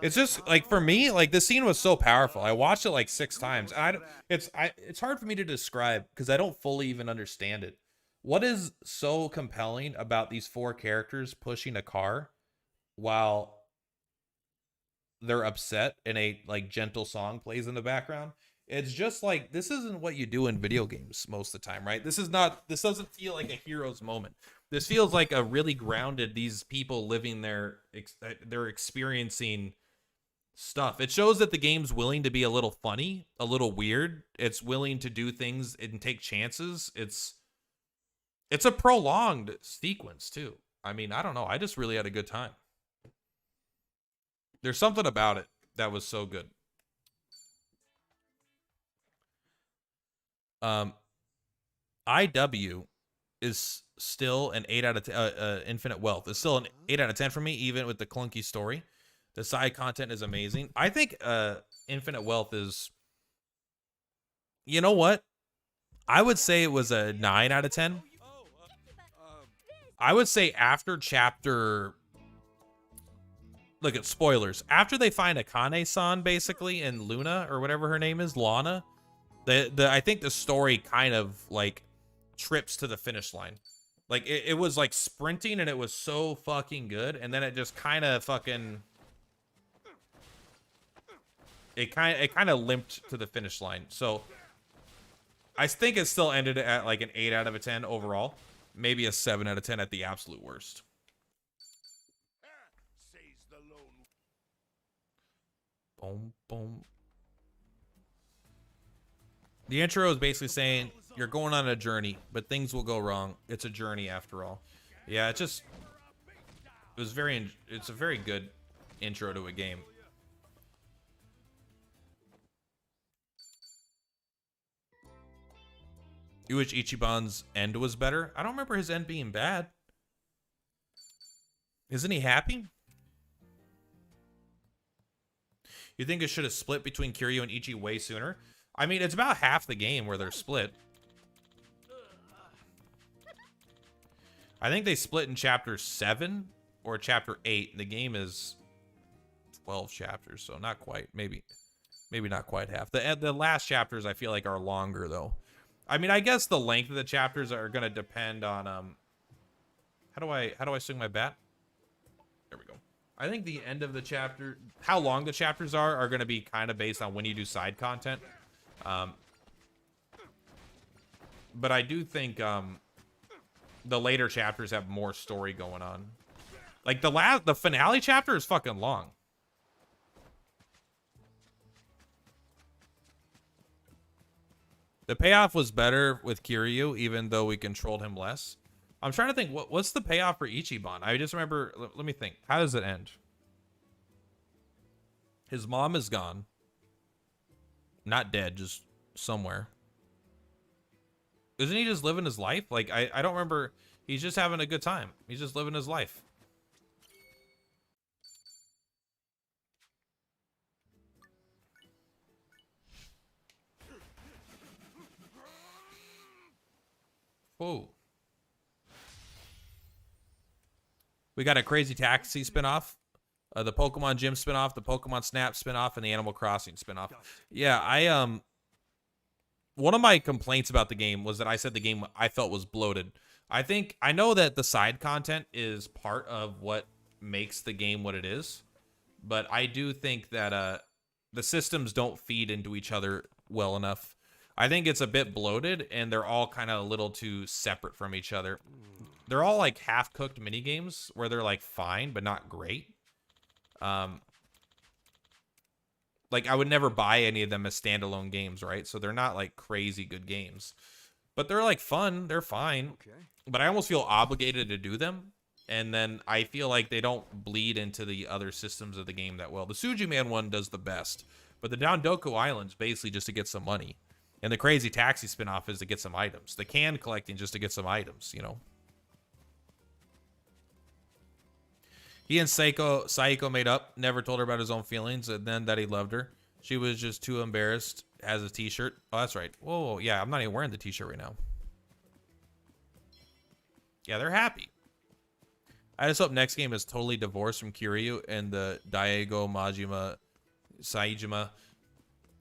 It's just like for me, like this scene was so powerful. I watched it like 6 times. It's hard for me to describe because I don't fully even understand it. What is so compelling about these 4 characters pushing a car while they're upset and a like gentle song plays in the background? It's just like this isn't what you do in video games most of the time, right? This doesn't feel like a hero's moment. This feels like a really grounded, these people living they're experiencing stuff. It shows that the game's willing to be a little funny, a little weird. It's willing to do things and take chances. It's a prolonged sequence too. I mean, I don't know. I just really had a good time. There's something about it that was so good. IW is still an 8 out of 10. Infinite Wealth is still an 8 out of 10 for me, even with the clunky story. The side content is amazing. I think Infinite Wealth is, you know what? I would say it was a 9 out of 10. I would say after chapter, look at spoilers. After they find Akane-san, basically, and Luna, or whatever her name is, Lana, I think the story kind of like trips to the finish line. Like it was like sprinting and it was so fucking good, and then it just kind of fucking it kind of limped to the finish line. So I think it still ended at like an 8 out of 10 overall, maybe a 7 out of 10 at the absolute worst. Says the lone. Boom, boom. The intro is basically saying you're going on a journey, but things will go wrong. It's a journey after all. Yeah, it's a very good intro to a game. You wish Ichiban's end was better? I don't remember his end being bad. Isn't he happy? You think it should have split between Kiryu and Ichi way sooner? I mean, it's about half the game where they're split. I think they split in chapter 7 or chapter 8. The game is 12 chapters, so not quite. Maybe not quite half. The last chapters I feel like are longer though. I mean, I guess the length of the chapters are gonna depend on how do I swing my bat? There we go. I think the end of the chapter, how long the chapters are gonna be kind of based on when you do side content. But I do think the later chapters have more story going on. Like the finale chapter is fucking long. The payoff was better with Kiryu, even though we controlled him less. I'm trying to think, what's the payoff for Ichiban? I just remember, let me think. How does it end? His mom is gone. Not dead, just somewhere. Isn't he just living his life? Like, I don't remember. He's just having a good time. He's just living his life. Whoa. We got a Crazy Taxi spinoff, the Pokemon Gym spinoff, the Pokemon Snap spinoff, and the Animal Crossing spinoff. Yeah, one of my complaints about the game was that I said the game I felt was bloated. I know that the side content is part of what makes the game what it is, but I do think that the systems don't feed into each other well enough. I think it's a bit bloated, and they're all kind of a little too separate from each other. They're all like half-cooked mini games where they're like fine but not great. Like I would never buy any of them as standalone games, right? So they're not like crazy good games, but they're like fun. They're fine. Okay. But I almost feel obligated to do them, and then I feel like they don't bleed into the other systems of the game that well. The Suju Man one does the best, but the Dondoku Island's basically just to get some money. And the Crazy Taxi spinoff is to get some items. The can collecting just to get some items, you know. He and Saiko made up, never told her about his own feelings, and then that he loved her. She was just too embarrassed. Has a t-shirt. Oh, that's right. Whoa, yeah, I'm not even wearing the t-shirt right now. Yeah, they're happy. I just hope next game is totally divorced from Kiryu and the Daigo Majima Saijima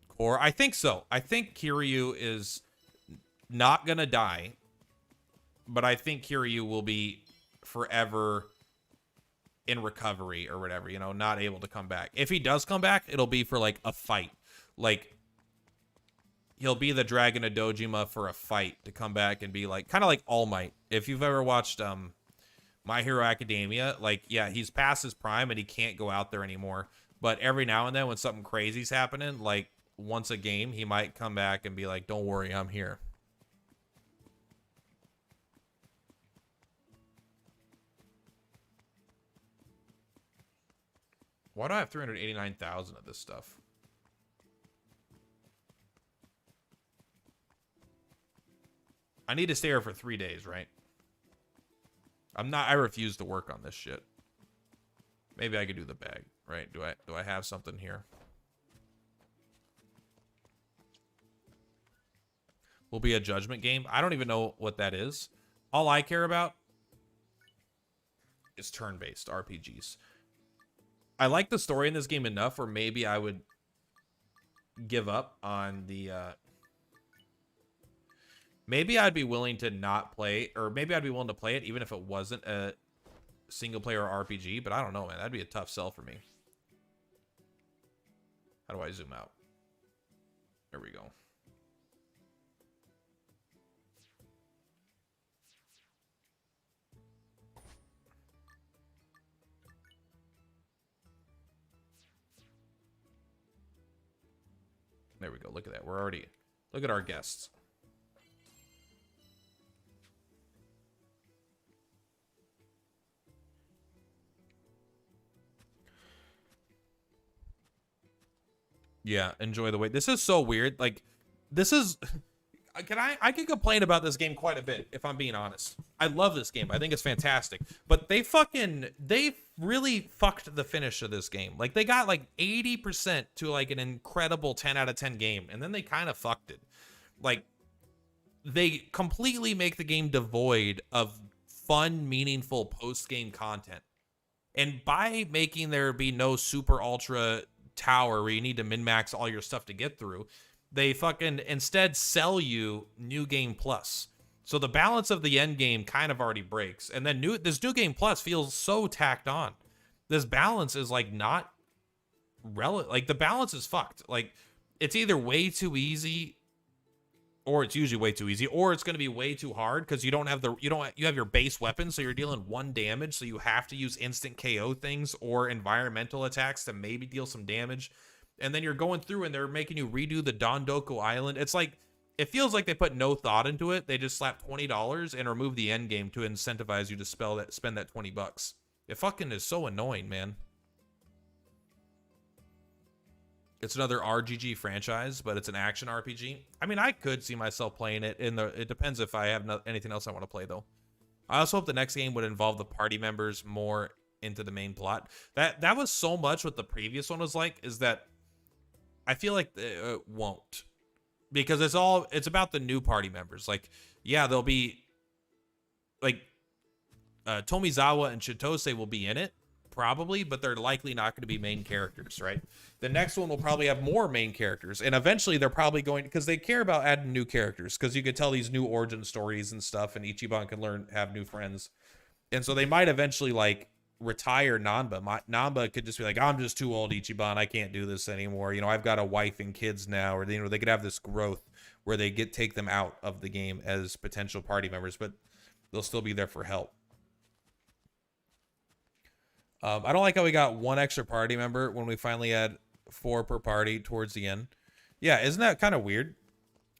core. I think so. I think Kiryu is not gonna die, but I think Kiryu will be forever in recovery or whatever, you know, not able to come back. If he does come back, it'll be for like a fight. Like he'll be the Dragon of Dojima for a fight to come back and be like kind of like All Might. If you've ever watched My Hero Academia, like yeah, he's past his prime and he can't go out there anymore. But every now and then when something crazy's happening, like once a game, he might come back and be like, "Don't worry, I'm here." Why do I have 389,000 of this stuff? I need to stay here for 3 days, right? I refuse to work on this shit. Maybe I could do the bag, right? Do I have something here? Will be a judgment game. I don't even know what that is. All I care about is turn-based RPGs. I like the story in this game enough where maybe I would give up on the maybe I'd be willing to not play, or maybe I'd be willing to play it even if it wasn't a single player RPG, but I don't know, man. That'd be a tough sell for me. How do I zoom out? There we go. There we go. Look at that. We're already... Look at our guests. Yeah, enjoy the wait. This is so weird. Like, this is... I can complain about this game quite a bit if I'm being honest. I love this game. I think it's fantastic. But they really fucked the finish of this game. Like they got like 80% to like an incredible 10 out of 10 game, and then they kind of fucked it. Like they completely make the game devoid of fun, meaningful post-game content. And by making there be no super ultra tower where you need to min-max all your stuff to get through, they fucking instead sell you New Game Plus. So the balance of the end game kind of already breaks. And then this New Game Plus feels so tacked on. This balance is like not like the balance is fucked. Like it's either way too easy, or it's usually way too easy, or it's going to be way too hard because you have your base weapon, so you're dealing 1 damage, so you have to use instant KO things or environmental attacks to maybe deal some damage. And then you're going through and they're making you redo the Dondoko Island. It's like, it feels like they put no thought into it. They just slapped $20 and removed the end game to incentivize you to spend that $20. It fucking is so annoying, man. It's another RGG franchise, but it's an action RPG. I mean, I could see myself playing it. It depends if I have anything else I want to play, though. I also hope the next game would involve the party members more into the main plot. That was so much what the previous one was like, is that I feel like it won't, because it's about the new party members. Like, yeah, there'll be like Tomizawa and Chitose will be in it probably, but they're likely not going to be main characters, right? The next one will probably have more main characters, and eventually they're probably going, because they care about adding new characters, because you could tell these new origin stories and stuff, and Ichiban can have new friends, and so they might eventually like retire Nanba. Nanba could just be like, I'm just too old, Ichiban, I can't do this anymore. You know, I've got a wife and kids now. Or, you know, they could have this growth where they take them out of the game as potential party members, but they'll still be there for help. I don't like how we got 1 extra party member when we finally had 4 per party towards the end. Yeah, isn't that kind of weird?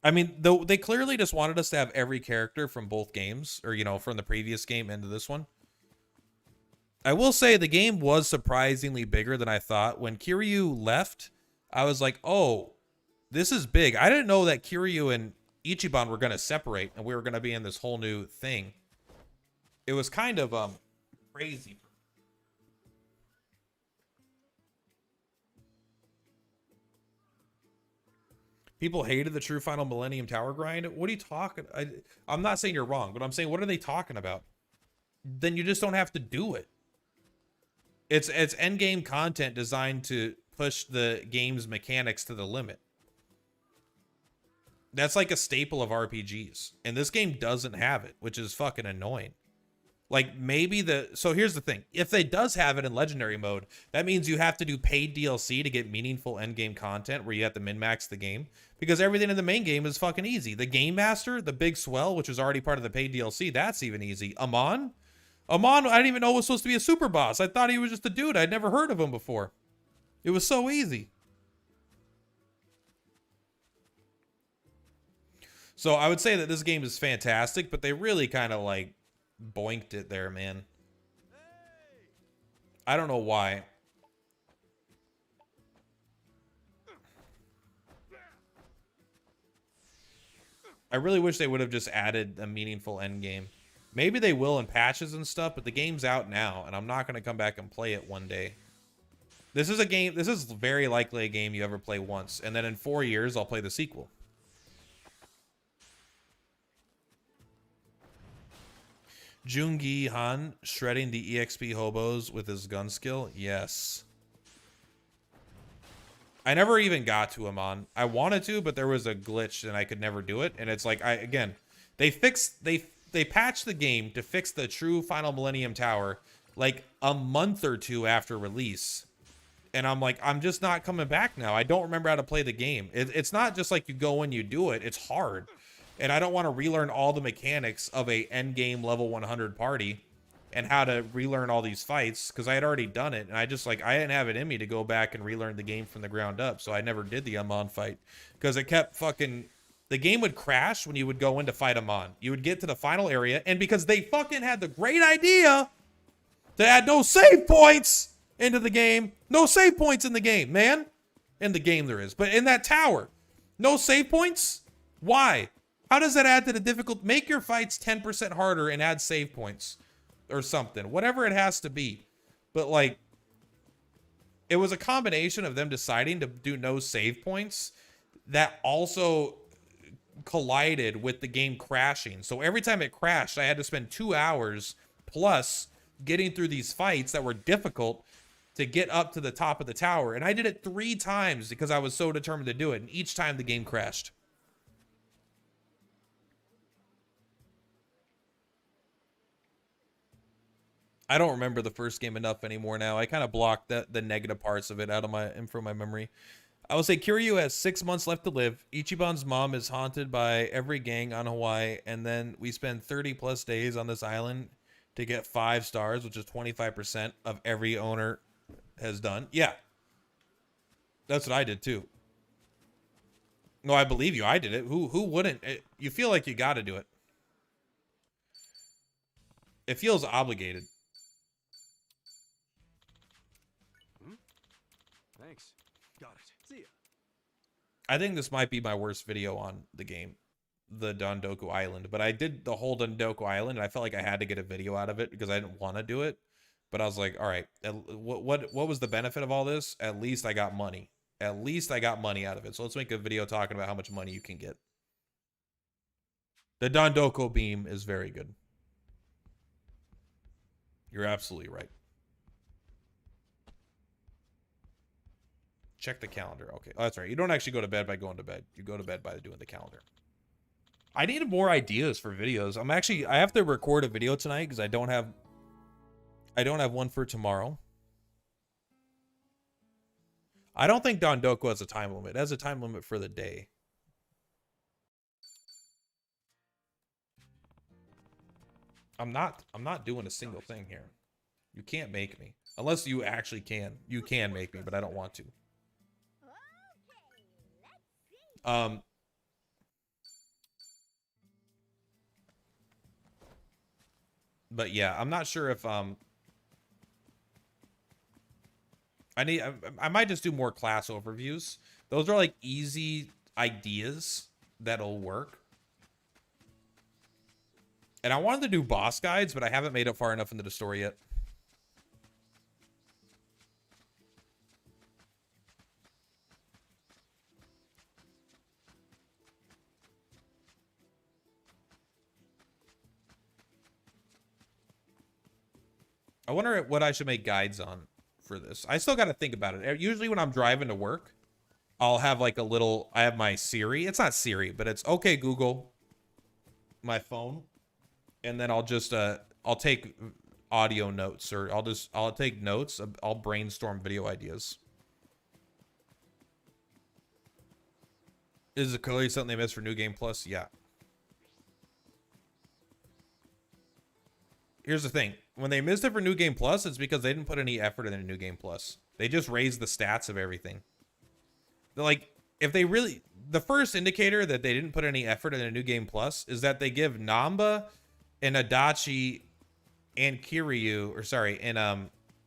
I mean, though they clearly just wanted us to have every character from both games, or, you know, from the previous game into this one. I will say the game was surprisingly bigger than I thought. When Kiryu left, I was like, oh, this is big. I didn't know that Kiryu and Ichiban were going to separate and we were going to be in this whole new thing. It was kind of crazy. People hated the true Final Millennium Tower grind. What are you talking? I'm not saying you're wrong, but I'm saying, what are they talking about? Then you just don't have to do it. It's endgame content designed to push the game's mechanics to the limit. That's like a staple of RPGs. And this game doesn't have it, which is fucking annoying. Like maybe so here's the thing. If it does have it in legendary mode, that means you have to do paid DLC to get meaningful endgame content where you have to min-max the game. Because everything in the main game is fucking easy. The Game Master, the Big Swell, which was already part of the paid DLC, that's even easy. Amon, I didn't even know was supposed to be a super boss. I thought he was just a dude. I'd never heard of him before. It was so easy. So I would say that this game is fantastic, but they really kind of like boinked it there, man. I don't know why. I really wish they would have just added a meaningful end game. Maybe they will in patches and stuff, but the game's out now, and I'm not going to come back and play it one day. This is very likely a game you ever play once, and then in 4 years, I'll play the sequel. Jungi Han shredding the EXP hobos with his gun skill? Yes. I never even got to him on. I wanted to, but there was a glitch and I could never do it. And it's like, they patched the game to fix the true Final Millennium Tower like a month or 2 after release. And I'm like, I'm just not coming back now. I don't remember how to play the game. It's not just like you go and you do it. It's hard. And I don't want to relearn all the mechanics of a endgame level 100 party and how to relearn all these fights, because I had already done it. And I didn't have it in me to go back and relearn the game from the ground up. So I never did the Amon fight because it kept the game would crash when you would go in to fight Amon. You would get to the final area, and because they fucking had the great idea to add no save points into the game. No save points in the game, man. In the game there is. But in that tower, no save points? Why? How does that add to the difficult? Make your fights 10% harder and add save points or something. Whatever it has to be. But like, it was a combination of them deciding to do no save points that also collided with the game crashing. So every time it crashed, I had to spend 2 hours plus getting through these fights that were difficult to get up to the top of the tower. And I did it 3 times because I was so determined to do it. And each time the game crashed. I don't remember the first game enough anymore now. I kind of blocked the negative parts of it out of from my memory. I will say Kiryu has 6 months left to live. Ichiban's mom is haunted by every gang on Hawaii. And then we spend 30 plus days on this island to get 5 stars, which is 25% of every owner has done. Yeah. That's what I did too. No, I believe you. I did it. Who wouldn't? You feel like you got to do it. It feels obligated. Thanks. Got it. See ya. I think this might be my worst video on the game, the Dondoku Island. But I did the whole Dondoku Island, and I felt like I had to get a video out of it because I didn't want to do it. But I was like, all right, what was the benefit of all this? At least I got money. At least I got money out of it. So let's make a video talking about how much money you can get. The Dondoku beam is very good. You're absolutely right. Check the calendar. Okay. Oh, that's right. You don't actually go to bed by going to bed. You go to bed by doing the calendar. I need more ideas for videos. I have to record a video tonight because I don't have one for tomorrow. I don't think Dondoku has a time limit. It has a time limit for the day. I'm not doing a single thing here. You can't make me. Unless you actually can. You can make me, but I don't want to. But yeah, I'm not sure if I might just do more class overviews. Those are like easy ideas that'll work. And I wanted to do boss guides, but I haven't made it far enough into the story yet. I wonder what I should make guides on for this. I still got to think about it. Usually when I'm driving to work, I'll have like I have my Siri. It's not Siri, but it's okay Google, my phone. And then I'll just, I'll take audio notes, or I'll take notes. I'll brainstorm video ideas. Is it clearly something they missed for New Game Plus? Yeah. Here's the thing. When they missed it for New Game Plus, it's because they didn't put any effort in the New Game Plus. They just raised the stats of everything. They're like, if they really... The first indicator that they didn't put any effort in the New Game Plus is that they give Namba and Adachi and Kiryu, or sorry, and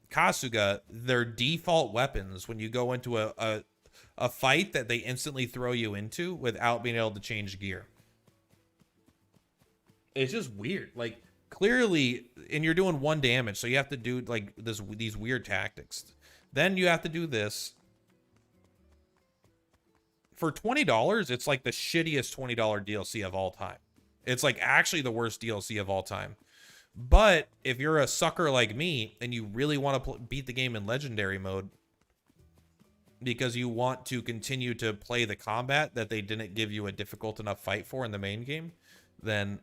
Kasuga, their default weapons when you go into a fight that they instantly throw you into without being able to change gear. It's just weird. Like, clearly, and you're doing 1 damage, so you have to do like these weird tactics. Then you have to do this. For $20, it's like the shittiest $20 DLC of all time. It's like actually the worst DLC of all time. But if you're a sucker like me and you really want to beat the game in legendary mode because you want to continue to play the combat that they didn't give you a difficult enough fight for in the main game, then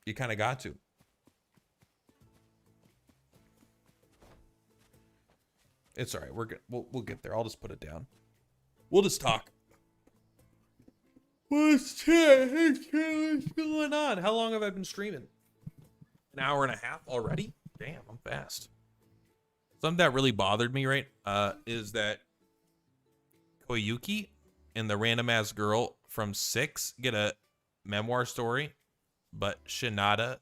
you kind of got to. It's all right. We're good. We'll get there. I'll just put it down. We'll just talk. What's going on? How long have I been streaming? An hour and a half already? Damn, I'm fast. Something that really bothered me, right, is that Koyuki and the random ass girl from 6 get a memoir story, but Shinada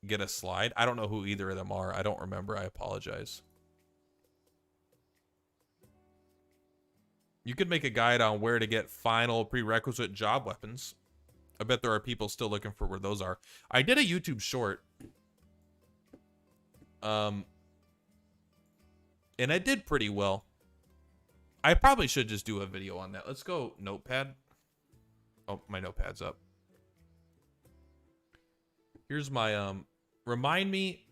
get a slide. I don't know who either of them are. I don't remember. I apologize. You could make a guide on where to get final prerequisite job weapons. I bet there are people still looking for where those are. I did a YouTube short. And I did pretty well. I probably should just do a video on that. Let's go notepad. Oh, my notepad's up. Here's my, remind me.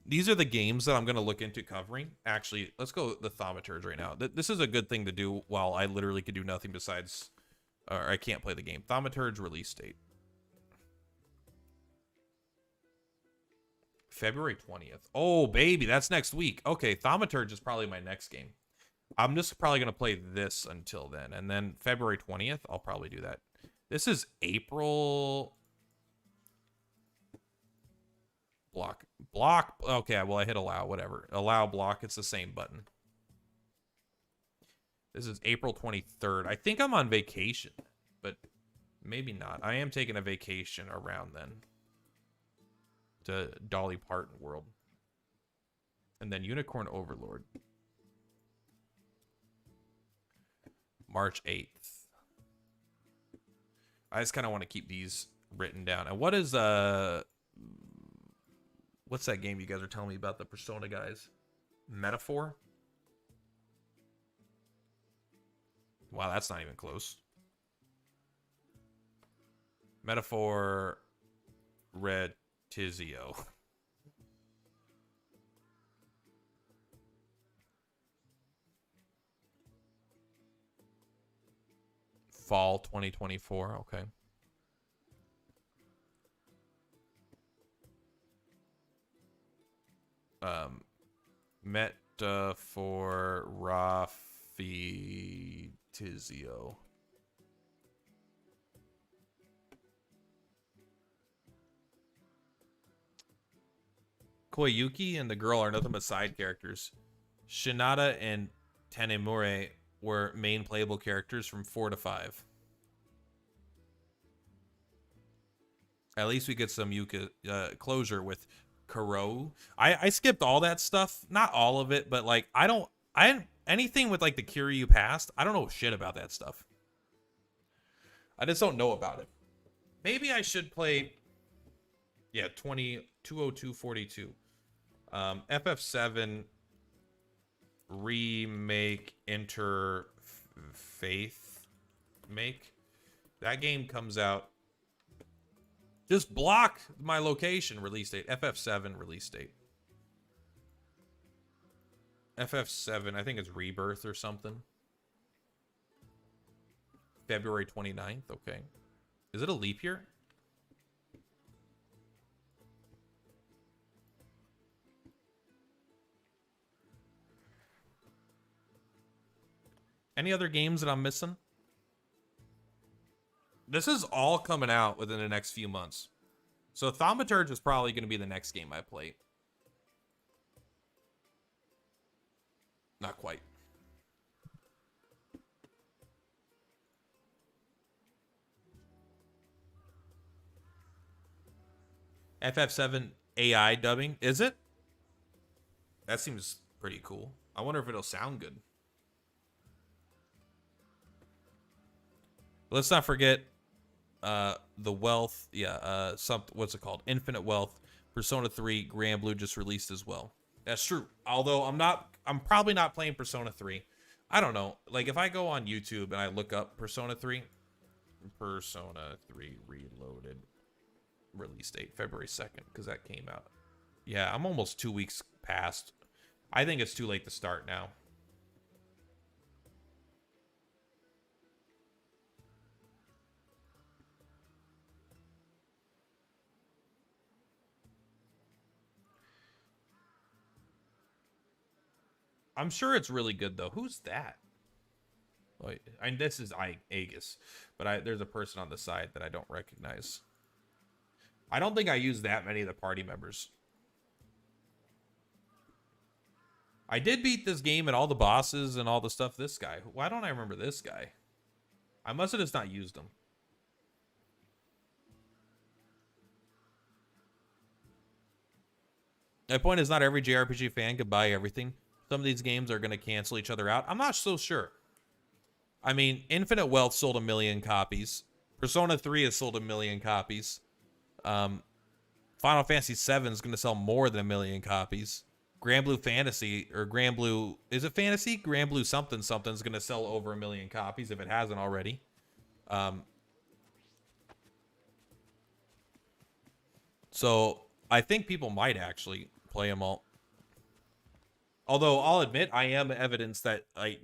These are the games that I'm going to look into covering. Actually, let's go the Thaumaturge right now. This is a good thing to do while I literally could do nothing besides, or I can't play the game. Thaumaturge release date. February 20th. Oh, baby, that's next week. Okay, Thaumaturge is probably my next game. I'm just probably going to play this until then. And then February 20th, I'll probably do that. This is April... Block. Okay, well, I hit allow, whatever. Allow block, it's the same button. This is April 23rd. I think I'm on vacation, but maybe not. I am taking a vacation around then to Dolly Parton World. And then Unicorn Overlord. March 8th. I just kind of want to keep these written down. And what is what's that game you guys are telling me about, the Persona guys? Metaphor? Wow, that's not even close. Metaphor Red Tizio. Fall 2024, okay. Metaphor Rafi Tizio. Koyuki and the girl are nothing but side characters. Shinada and Tanemure were main playable characters from 4 to 5. At least we get some Yuka closure with Kuro. I skipped all that stuff. Not all of it, but like anything with like the Kiryu past, I don't know shit about that stuff. I just don't know about it. Maybe I should play, yeah, 20242. FF7 remake interfaith make. That game comes out. Just block my location release date. FF7 release date. FF7, I think it's Rebirth or something. February 29th, okay. Is it a leap year? Any other games that I'm missing? This is all coming out within the next few months. So Thaumaturge is probably going to be the next game I play. Not quite. FF7 AI dubbing, is it? That seems pretty cool. I wonder if it'll sound good. Let's not forget the Wealth. Yeah, what's it called? Infinite Wealth. Persona 3 Granblue just released as well. That's true. Although I'm probably not playing Persona 3. I don't know. Like if I go on YouTube and I look up Persona 3 Reloaded release date February 2nd, because that came out. Yeah, I'm almost 2 weeks past. I think it's too late to start now. I'm sure it's really good though. Who's that? And this is Aegis, but there's a person on the side that I don't recognize. I don't think I use that many of the party members. I did beat this game and all the bosses and all the stuff. This guy. Why don't I remember this guy? I must have just not used him. My point is not every JRPG fan could buy everything. Some of these games are going to cancel each other out. I'm not so sure. I mean, Infinite Wealth sold 1 million copies. Persona 3 has sold 1 million copies. Final Fantasy 7 is going to sell more than 1 million copies. Grand Blue Fantasy, or Grand Blue, is it Fantasy? Grand Blue something something is going to sell over 1 million copies if it hasn't already. So I think people might actually play them all. Although I'll admit, I am evidence that I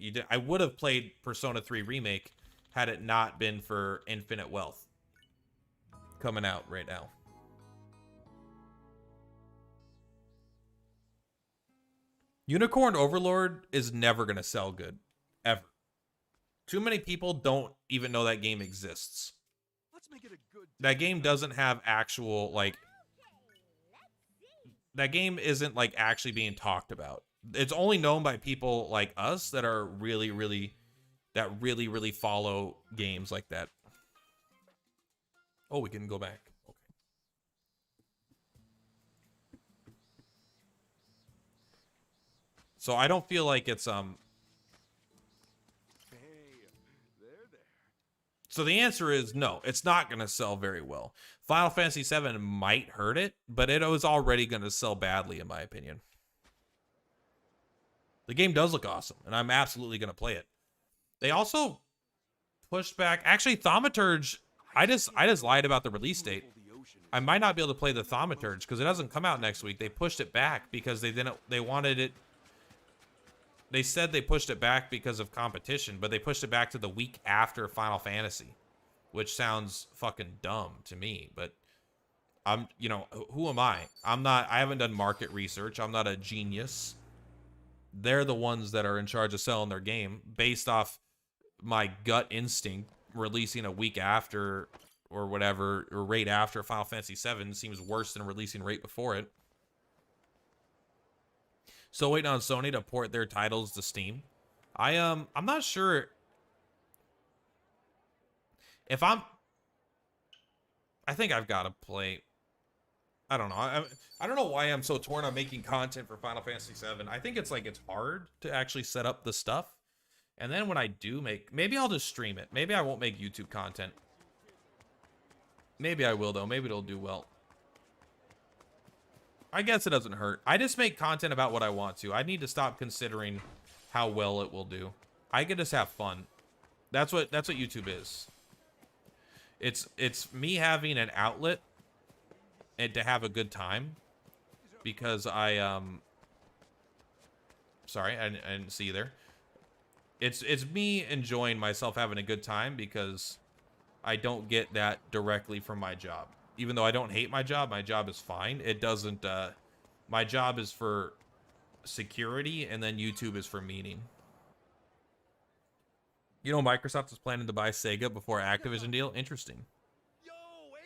would have played Persona 3 Remake had it not been for Infinite Wealth coming out right now. Unicorn Overlord is never going to sell good. Ever. Too many people don't even know that game exists. Let's make it a good That game doesn't have actual, like... That game isn't, like, actually being talked about. It's only known by people like us that are really, really follow games like that. Oh, we can go back. Okay. So I don't feel like it's Hey, there. So the answer is no, it's not going to sell very well. Final Fantasy VII might hurt it, but it was already going to sell badly in my opinion. The game does look awesome, and I'm absolutely going to play it. They also pushed back... Actually, Thaumaturge... I just lied about the release date. I might not be able to play the Thaumaturge because it doesn't come out next week. They pushed it back because they wanted it... They said they pushed it back because of competition, but they pushed it back to the week after Final Fantasy, which sounds fucking dumb to me, but I'm, you know, who am I? I haven't done market research. I'm not a genius. They're the ones that are in charge of selling their game based off my gut instinct. Releasing a week after or whatever, or right after Final Fantasy VII seems worse than releasing right before it. So waiting on Sony to port their titles to Steam. I'm not sure if I think I've got to play. I don't know. I don't know why I'm so torn on making content for Final Fantasy VII. I think it's hard to actually set up the stuff. And then when I do maybe I'll just stream it. Maybe I won't make YouTube content. Maybe I will though. Maybe it'll do well. I guess it doesn't hurt. I just make content about what I want to. I need to stop considering how well it will do. I can just have fun. That's what YouTube is. It's me having an outlet and to have a good time because sorry, I didn't see you there. It's me enjoying myself having a good time because I don't get that directly from my job. Even though I don't hate my job is fine. It doesn't, my job is for security and then YouTube is for meaning. You know, Microsoft is planning to buy Sega before Activision deal. Interesting. Yo,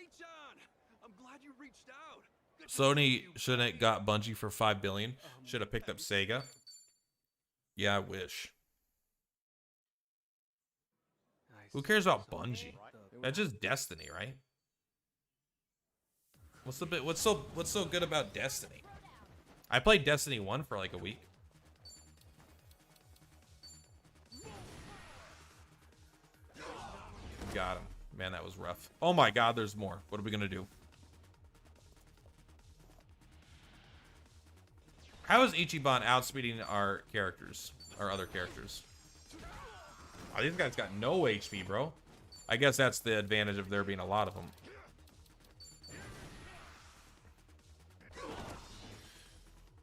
H-on! I'm glad you reached out. Good to Sony see you. shouldn't have got Bungie for $5 billion. Should have picked up Sega. Yeah, I wish. Who cares about Bungie? That's just Destiny, right? What's so good about Destiny? I played Destiny 1 for like a week. Got him. Man, that was rough. Oh my god, there's more. What are we gonna do? How is Ichiban outspeeding our characters? Our other characters? Oh, these guys got no HP, bro. I guess that's the advantage of there being a lot of them.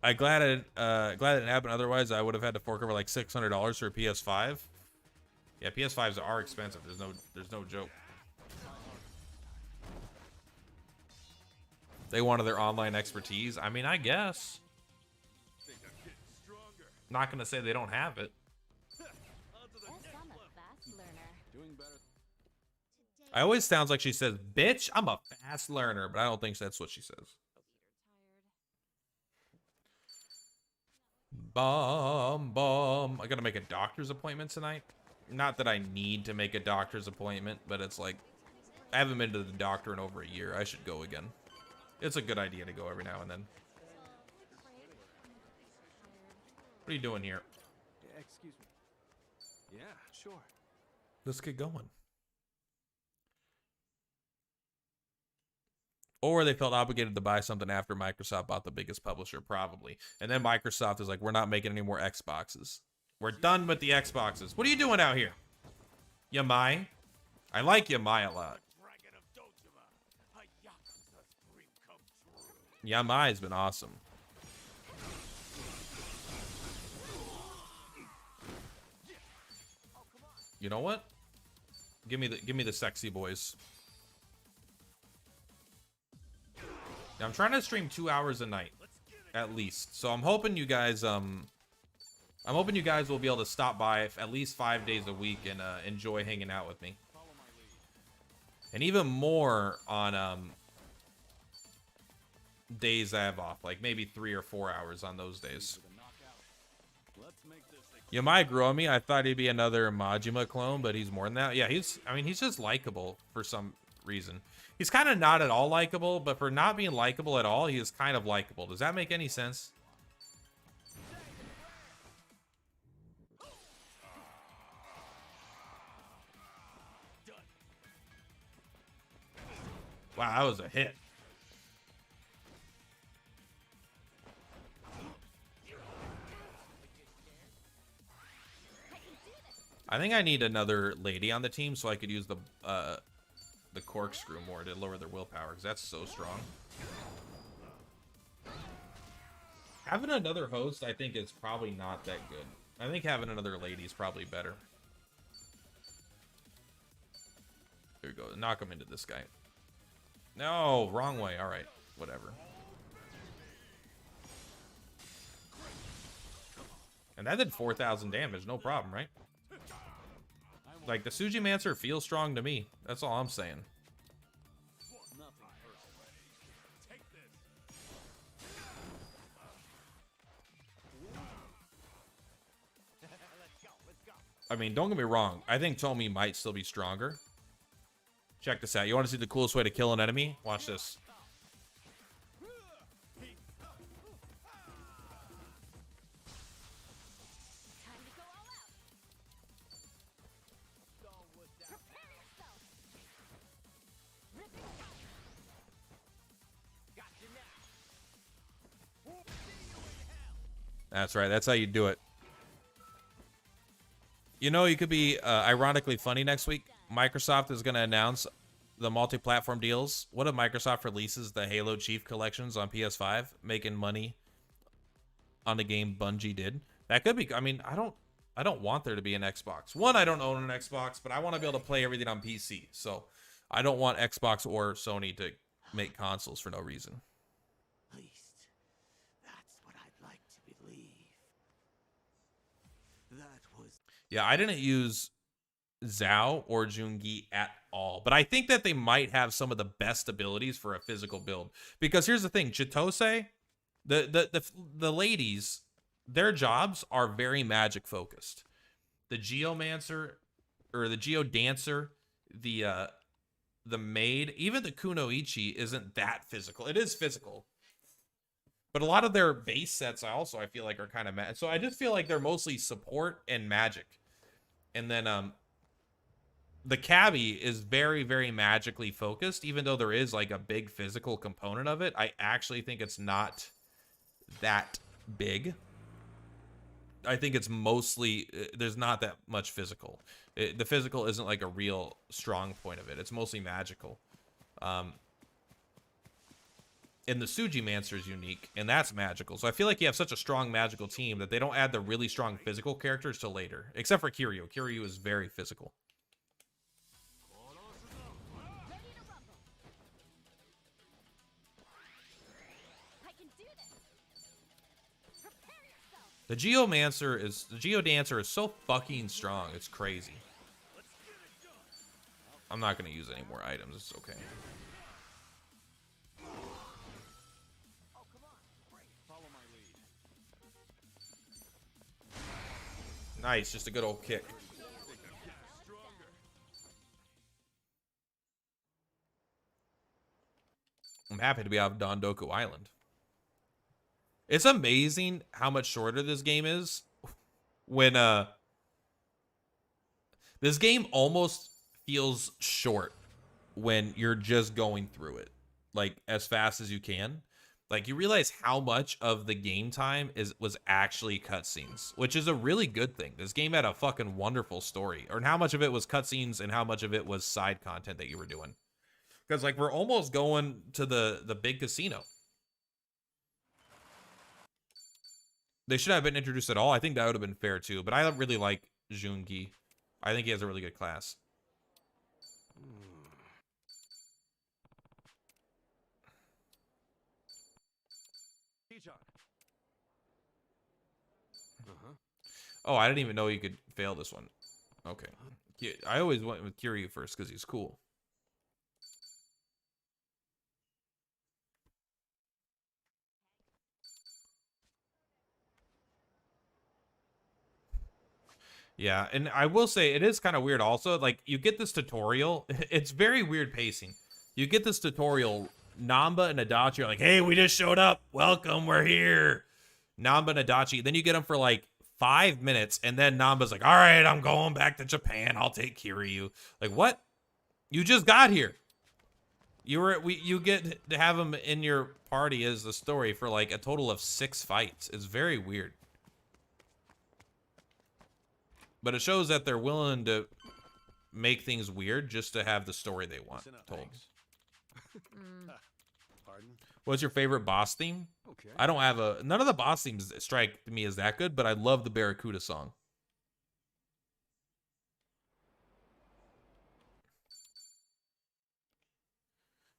I'm glad it didn't happen. Otherwise, I would have had to fork over like $600 for a PS5. Yeah, PS5s are expensive. There's no joke. They wanted their online expertise. I mean, I guess. Think I'm getting stronger. Not gonna say they don't have it. On to the Yes, next I'm a level. fast learner. Doing better. I always sounds like she says, "Bitch, I'm a fast learner," but I don't think that's what she says. Bum. I gotta make a doctor's appointment tonight. Not that I need to make a doctor's appointment, but it's like I haven't been to the doctor in over a year. I should go again. It's a good idea to go every now and then. What are you doing here? Excuse me. Yeah, sure. Let's get going. Or they felt obligated to buy something after Microsoft bought the biggest publisher, probably. And then Microsoft is like, we're not making any more Xboxes. We're done with the Xboxes. What are you doing out here? Yamai? I like Yamai a lot. Yamai has been awesome. You know what? Give me the sexy boys. Now, I'm trying to stream 2 hours a night, at least. So I'm hoping you guys will be able to stop by at least 5 days a week and enjoy hanging out with me. And even more on days I have off, like maybe 3 or 4 hours on those days. Yamai grew on me. I thought he'd be another Majima clone, but he's more than that. Yeah, he's just likable for some reason. He's kind of not at all likable, but for not being likable at all, he is kind of likable. Does that make any sense? Wow, that was a hit. I think I need another lady on the team so I could use the corkscrew more to lower their willpower, because that's so strong. Having another host, I think, is probably not that good. I think having another lady is probably better. Here we go. Knock him into this guy. No, wrong way. All right, whatever. And that did 4,000 damage. No problem, right? Like, the Sujimancer feels strong to me. That's all I'm saying. I mean, don't get me wrong. I think Tomi might still be stronger. Check this out. You want to see the coolest way to kill an enemy? Watch this. That's right. That's how you do it. You know, you could be ironically funny next week. Microsoft is going to announce the multi-platform deals. What if Microsoft releases the Halo Chief collections on PS5, making money on the game Bungie did? That could be. I mean, I don't want there to be an Xbox. One, I don't own an Xbox, but I want to be able to play everything on PC. So I don't want Xbox or Sony to make consoles for no reason. At least that's what I'd like to believe. That was Yeah, I didn't use Zhao or Jungi at all, but I think that they might have some of the best abilities for a physical build. Because here's the thing, Chitose, the ladies, their jobs are very magic focused. The Geomancer or the Geodancer, the maid, even the Kunoichi isn't that physical. It is physical, but a lot of their base sets I feel like are kind of mad. So I just feel like they're mostly support and magic. And then the cabbie is very, very magically focused, even though there is like a big physical component of it. I actually think it's not that big. I think it's mostly, there's not that much physical. The physical isn't like a real strong point of it. It's mostly magical. And the Sujimancer is unique, and that's magical. So I feel like you have such a strong magical team that they don't add the really strong physical characters till later. Except for Kiryu. Kiryu is very physical. The Geodancer is so fucking strong. It's crazy. I'm not going to use any more items. It's okay. Nice, just a good old kick. I'm happy to be out of Dondoku Island. It's amazing how much shorter this game is when the This game almost feels short when you're just going through it, like as fast as you can. Like you realize how much of the game time was actually cutscenes, which is a really good thing. This game had a fucking wonderful story, or how much of it was cutscenes and how much of it was side content that you were doing. Because like we're almost going to the big casino. They should have been introduced at all. I think that would have been fair too. But I really like Jungi. I think he has a really good class. Oh, I didn't even know you could fail this one. Okay. I always went with Kiryu first because he's cool. Yeah, and I will say it is kind of weird also. Like, you get this tutorial. It's very weird pacing. You get this tutorial. Namba and Adachi are like, hey, we just showed up. Welcome, we're here. Namba and Adachi. Then you get them for like 5 minutes, and then Namba's like, all right, I'm going back to Japan. I'll take Kiryu. Like, what? You just got here. You get to have him in your party as the story for like a total of 6 fights. It's very weird. But it shows that they're willing to make things weird just to have the story they want told. Pardon? What's your favorite boss theme? Okay. I don't have a... None of the boss themes strike me as that good, but I love the Barracuda song.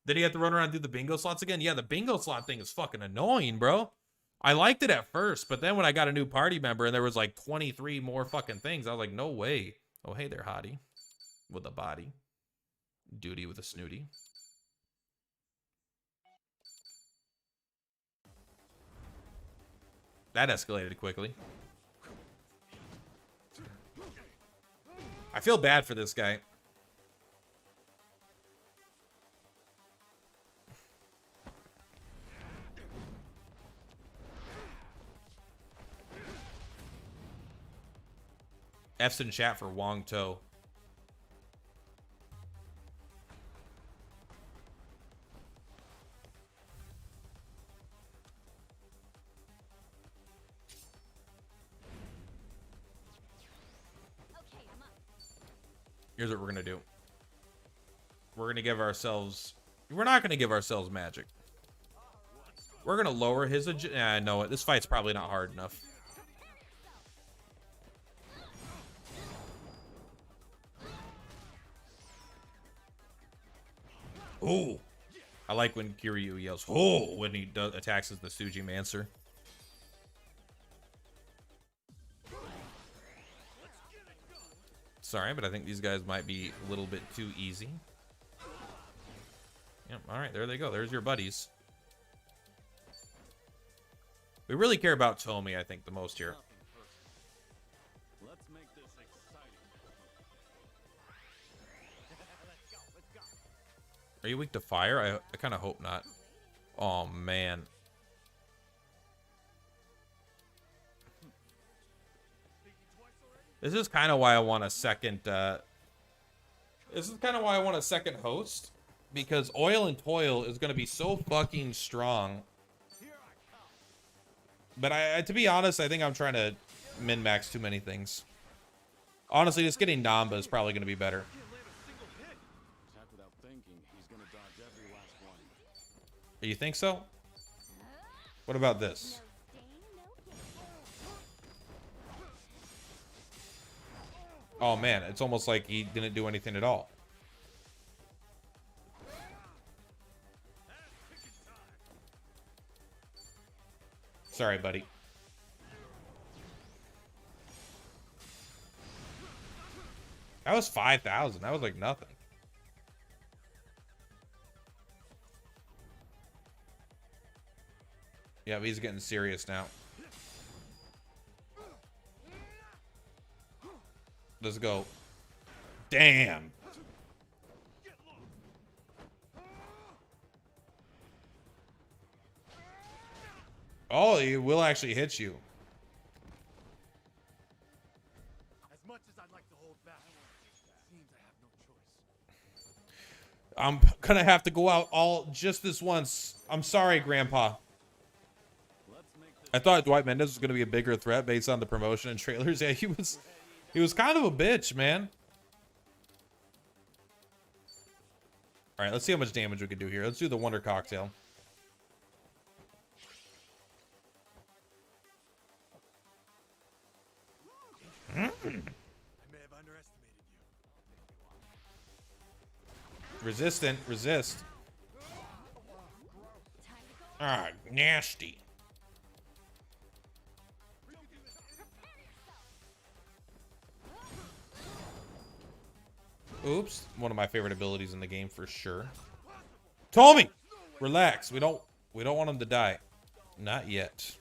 Did he have to run around and do the bingo slots again? Yeah, the bingo slot thing is fucking annoying, bro. I liked it at first, but then when I got a new party member and there was like 23 more fucking things, I was like, no way. Oh, hey there, hottie. With a body. Duty with a snooty. That escalated quickly. I feel bad for this guy. F's in chat for Wong To. Okay, I'm up. Here's what we're gonna do. We're gonna give ourselves... We're not gonna give ourselves magic. We're gonna lower his... I know it. This fight's probably not hard enough. Ooh. I like when Kiryu yells, oh, when he attacks as the Suji Mancer. Sorry, but I think these guys might be a little bit too easy. Yep, alright, there they go. There's your buddies. We really care about Tomy, I think, the most here. Let's make this exciting. Let's go, let's go. Are you weak to fire? I kind of hope not. Oh, man. This is kind of why I want a second, this is kind of why I want a second host. Because Oil and Toil is going to be so fucking strong. But to be honest, I think I'm trying to min-max too many things. Honestly, just getting Namba is probably going to be better. Attack without thinking, he's gonna dodge every last one. You think so? What about this? No stain, no gain. Oh man, it's almost like he didn't do anything at all. Sorry, buddy. That was 5,000. That was like nothing. Yeah, he's getting serious now. Let's go. Damn. Oh, he will actually hit you. As much as I'd like to hold back, I'm gonna have to go out all just this once. I'm sorry, Grandpa. I thought Dwight Mendes was gonna be a bigger threat based on the promotion and trailers. Yeah, he was kind of a bitch, man. All right, let's see how much damage we can do here. Let's do the Wonder Cocktail. I may have underestimated you. Resistant, resist. Ah, nasty. Oops, one of my favorite abilities in the game for sure. Tommy, relax. We don't want him to die. Not yet.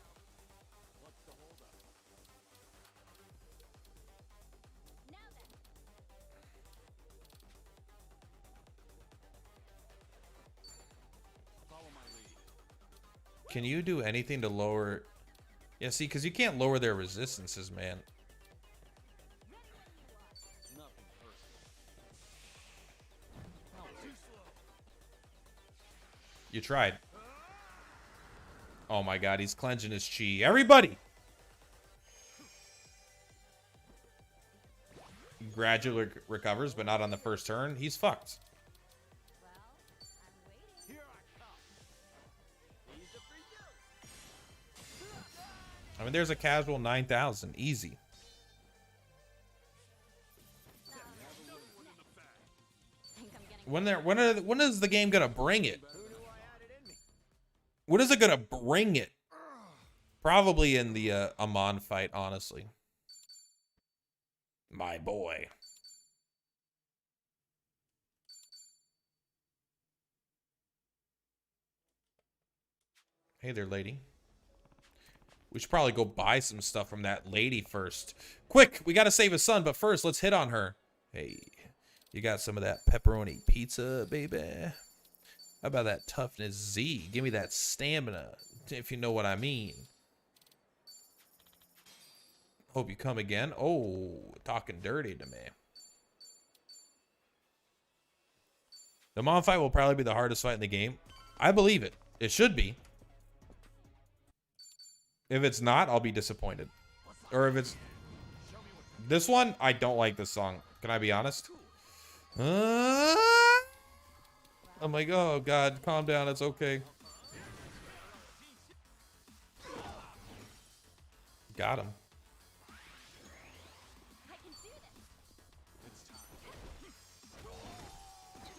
Can you do anything to lower? Yeah, see, because you can't lower their resistances, man. You tried. Oh my god, he's clenching his chi. Everybody! Gradually recovers, but not on the first turn. He's fucked. Well, I'm waiting. Here I come. Easy for you. I mean, there's a casual 9,000. Easy. Think I'm getting When is the game gonna bring it? Who knew I had it in me? When is it gonna bring it? Probably in the Amon fight, honestly. My boy. Hey there, lady. We should probably go buy some stuff from that lady first. Quick, we gotta save his son, but first, let's hit on her. Hey, you got some of that pepperoni pizza, baby? How about that toughness Z? Give me that stamina, if you know what I mean. Hope you come again. Oh, talking dirty to me. The Mon fight will probably be the hardest fight in the game. I believe it. It should be. If it's not, I'll be disappointed. Or if it's... This one, I don't like this song. Can I be honest? I'm like, oh god, calm down, it's okay. Got him. I can do this.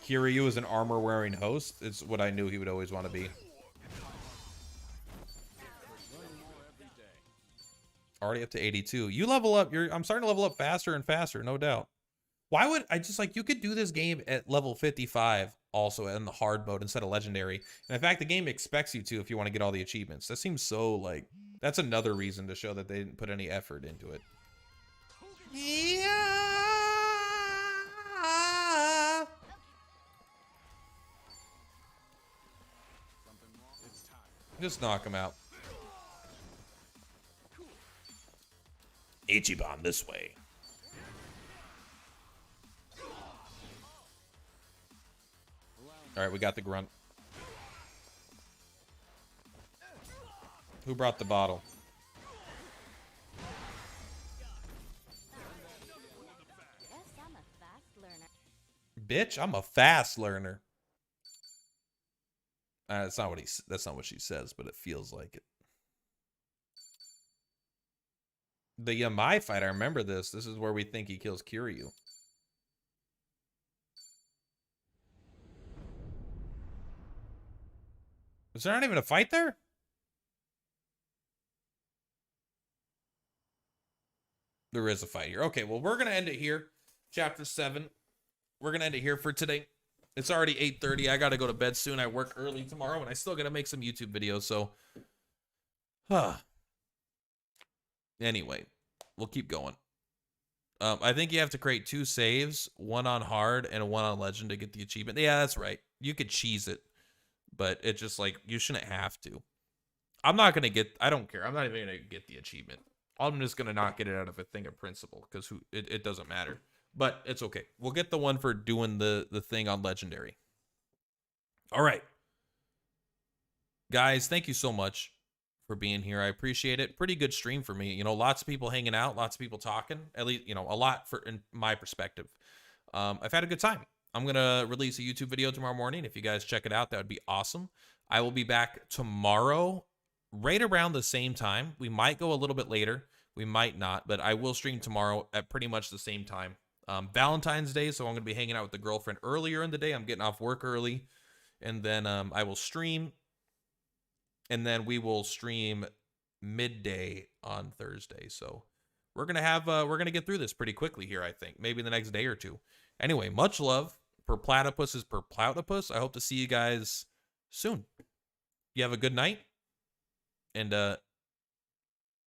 Kiryu is an armor-wearing host. It's what I knew he would always want to be. Already up to 82. You level up. I'm starting to level up faster and faster, no doubt. Why would I just like, you could do this game at level 55 also in the hard mode instead of legendary. And in fact, the game expects you to if you want to get all the achievements. That seems so like, that's another reason to show that they didn't put any effort into it. Yeah. Just knock him out. Ichiban this way. All right, we got the grunt. Who brought the bottle? Guess I'm a fast learner. Bitch, I'm a fast learner. That's not what she says, but it feels like it. The Yamai fight, I remember this. This is where we think he kills Kiryu. Is there not even a fight there? There is a fight here. Okay, well, we're going to end it here. Chapter 7. We're going to end it here for today. It's already 8:30. I got to go to bed soon. I work early tomorrow, and I still got to make some YouTube videos, so... Anyway, we'll keep going. I think you have to create 2 saves, one on hard and one on legend to get the achievement. Yeah, that's right. You could cheese it, but it's just like, you shouldn't have to. I'm not going to get, I don't care. I'm not even going to get the achievement. I'm just going to not get it out of a thing of principle because it doesn't matter. But it's okay. We'll get the one for doing the thing on legendary. All right. Guys, thank you so much for being here. I appreciate it. Pretty good stream for me. You know, lots of people hanging out, lots of people talking. At least, you know, a lot for in my perspective. I've had a good time. I'm going to release a YouTube video tomorrow morning. If you guys check it out, that would be awesome. I will be back tomorrow right around the same time. We might go a little bit later. We might not, but I will stream tomorrow at pretty much the same time. Valentine's Day, so I'm going to be hanging out with the girlfriend earlier in the day. I'm getting off work early, and then I will stream, and then we will stream midday on Thursday. So we're gonna get through this pretty quickly here. I think maybe the next day or two. Anyway, much love. Per platypus is per platypus. I hope to see you guys soon. You have a good night, and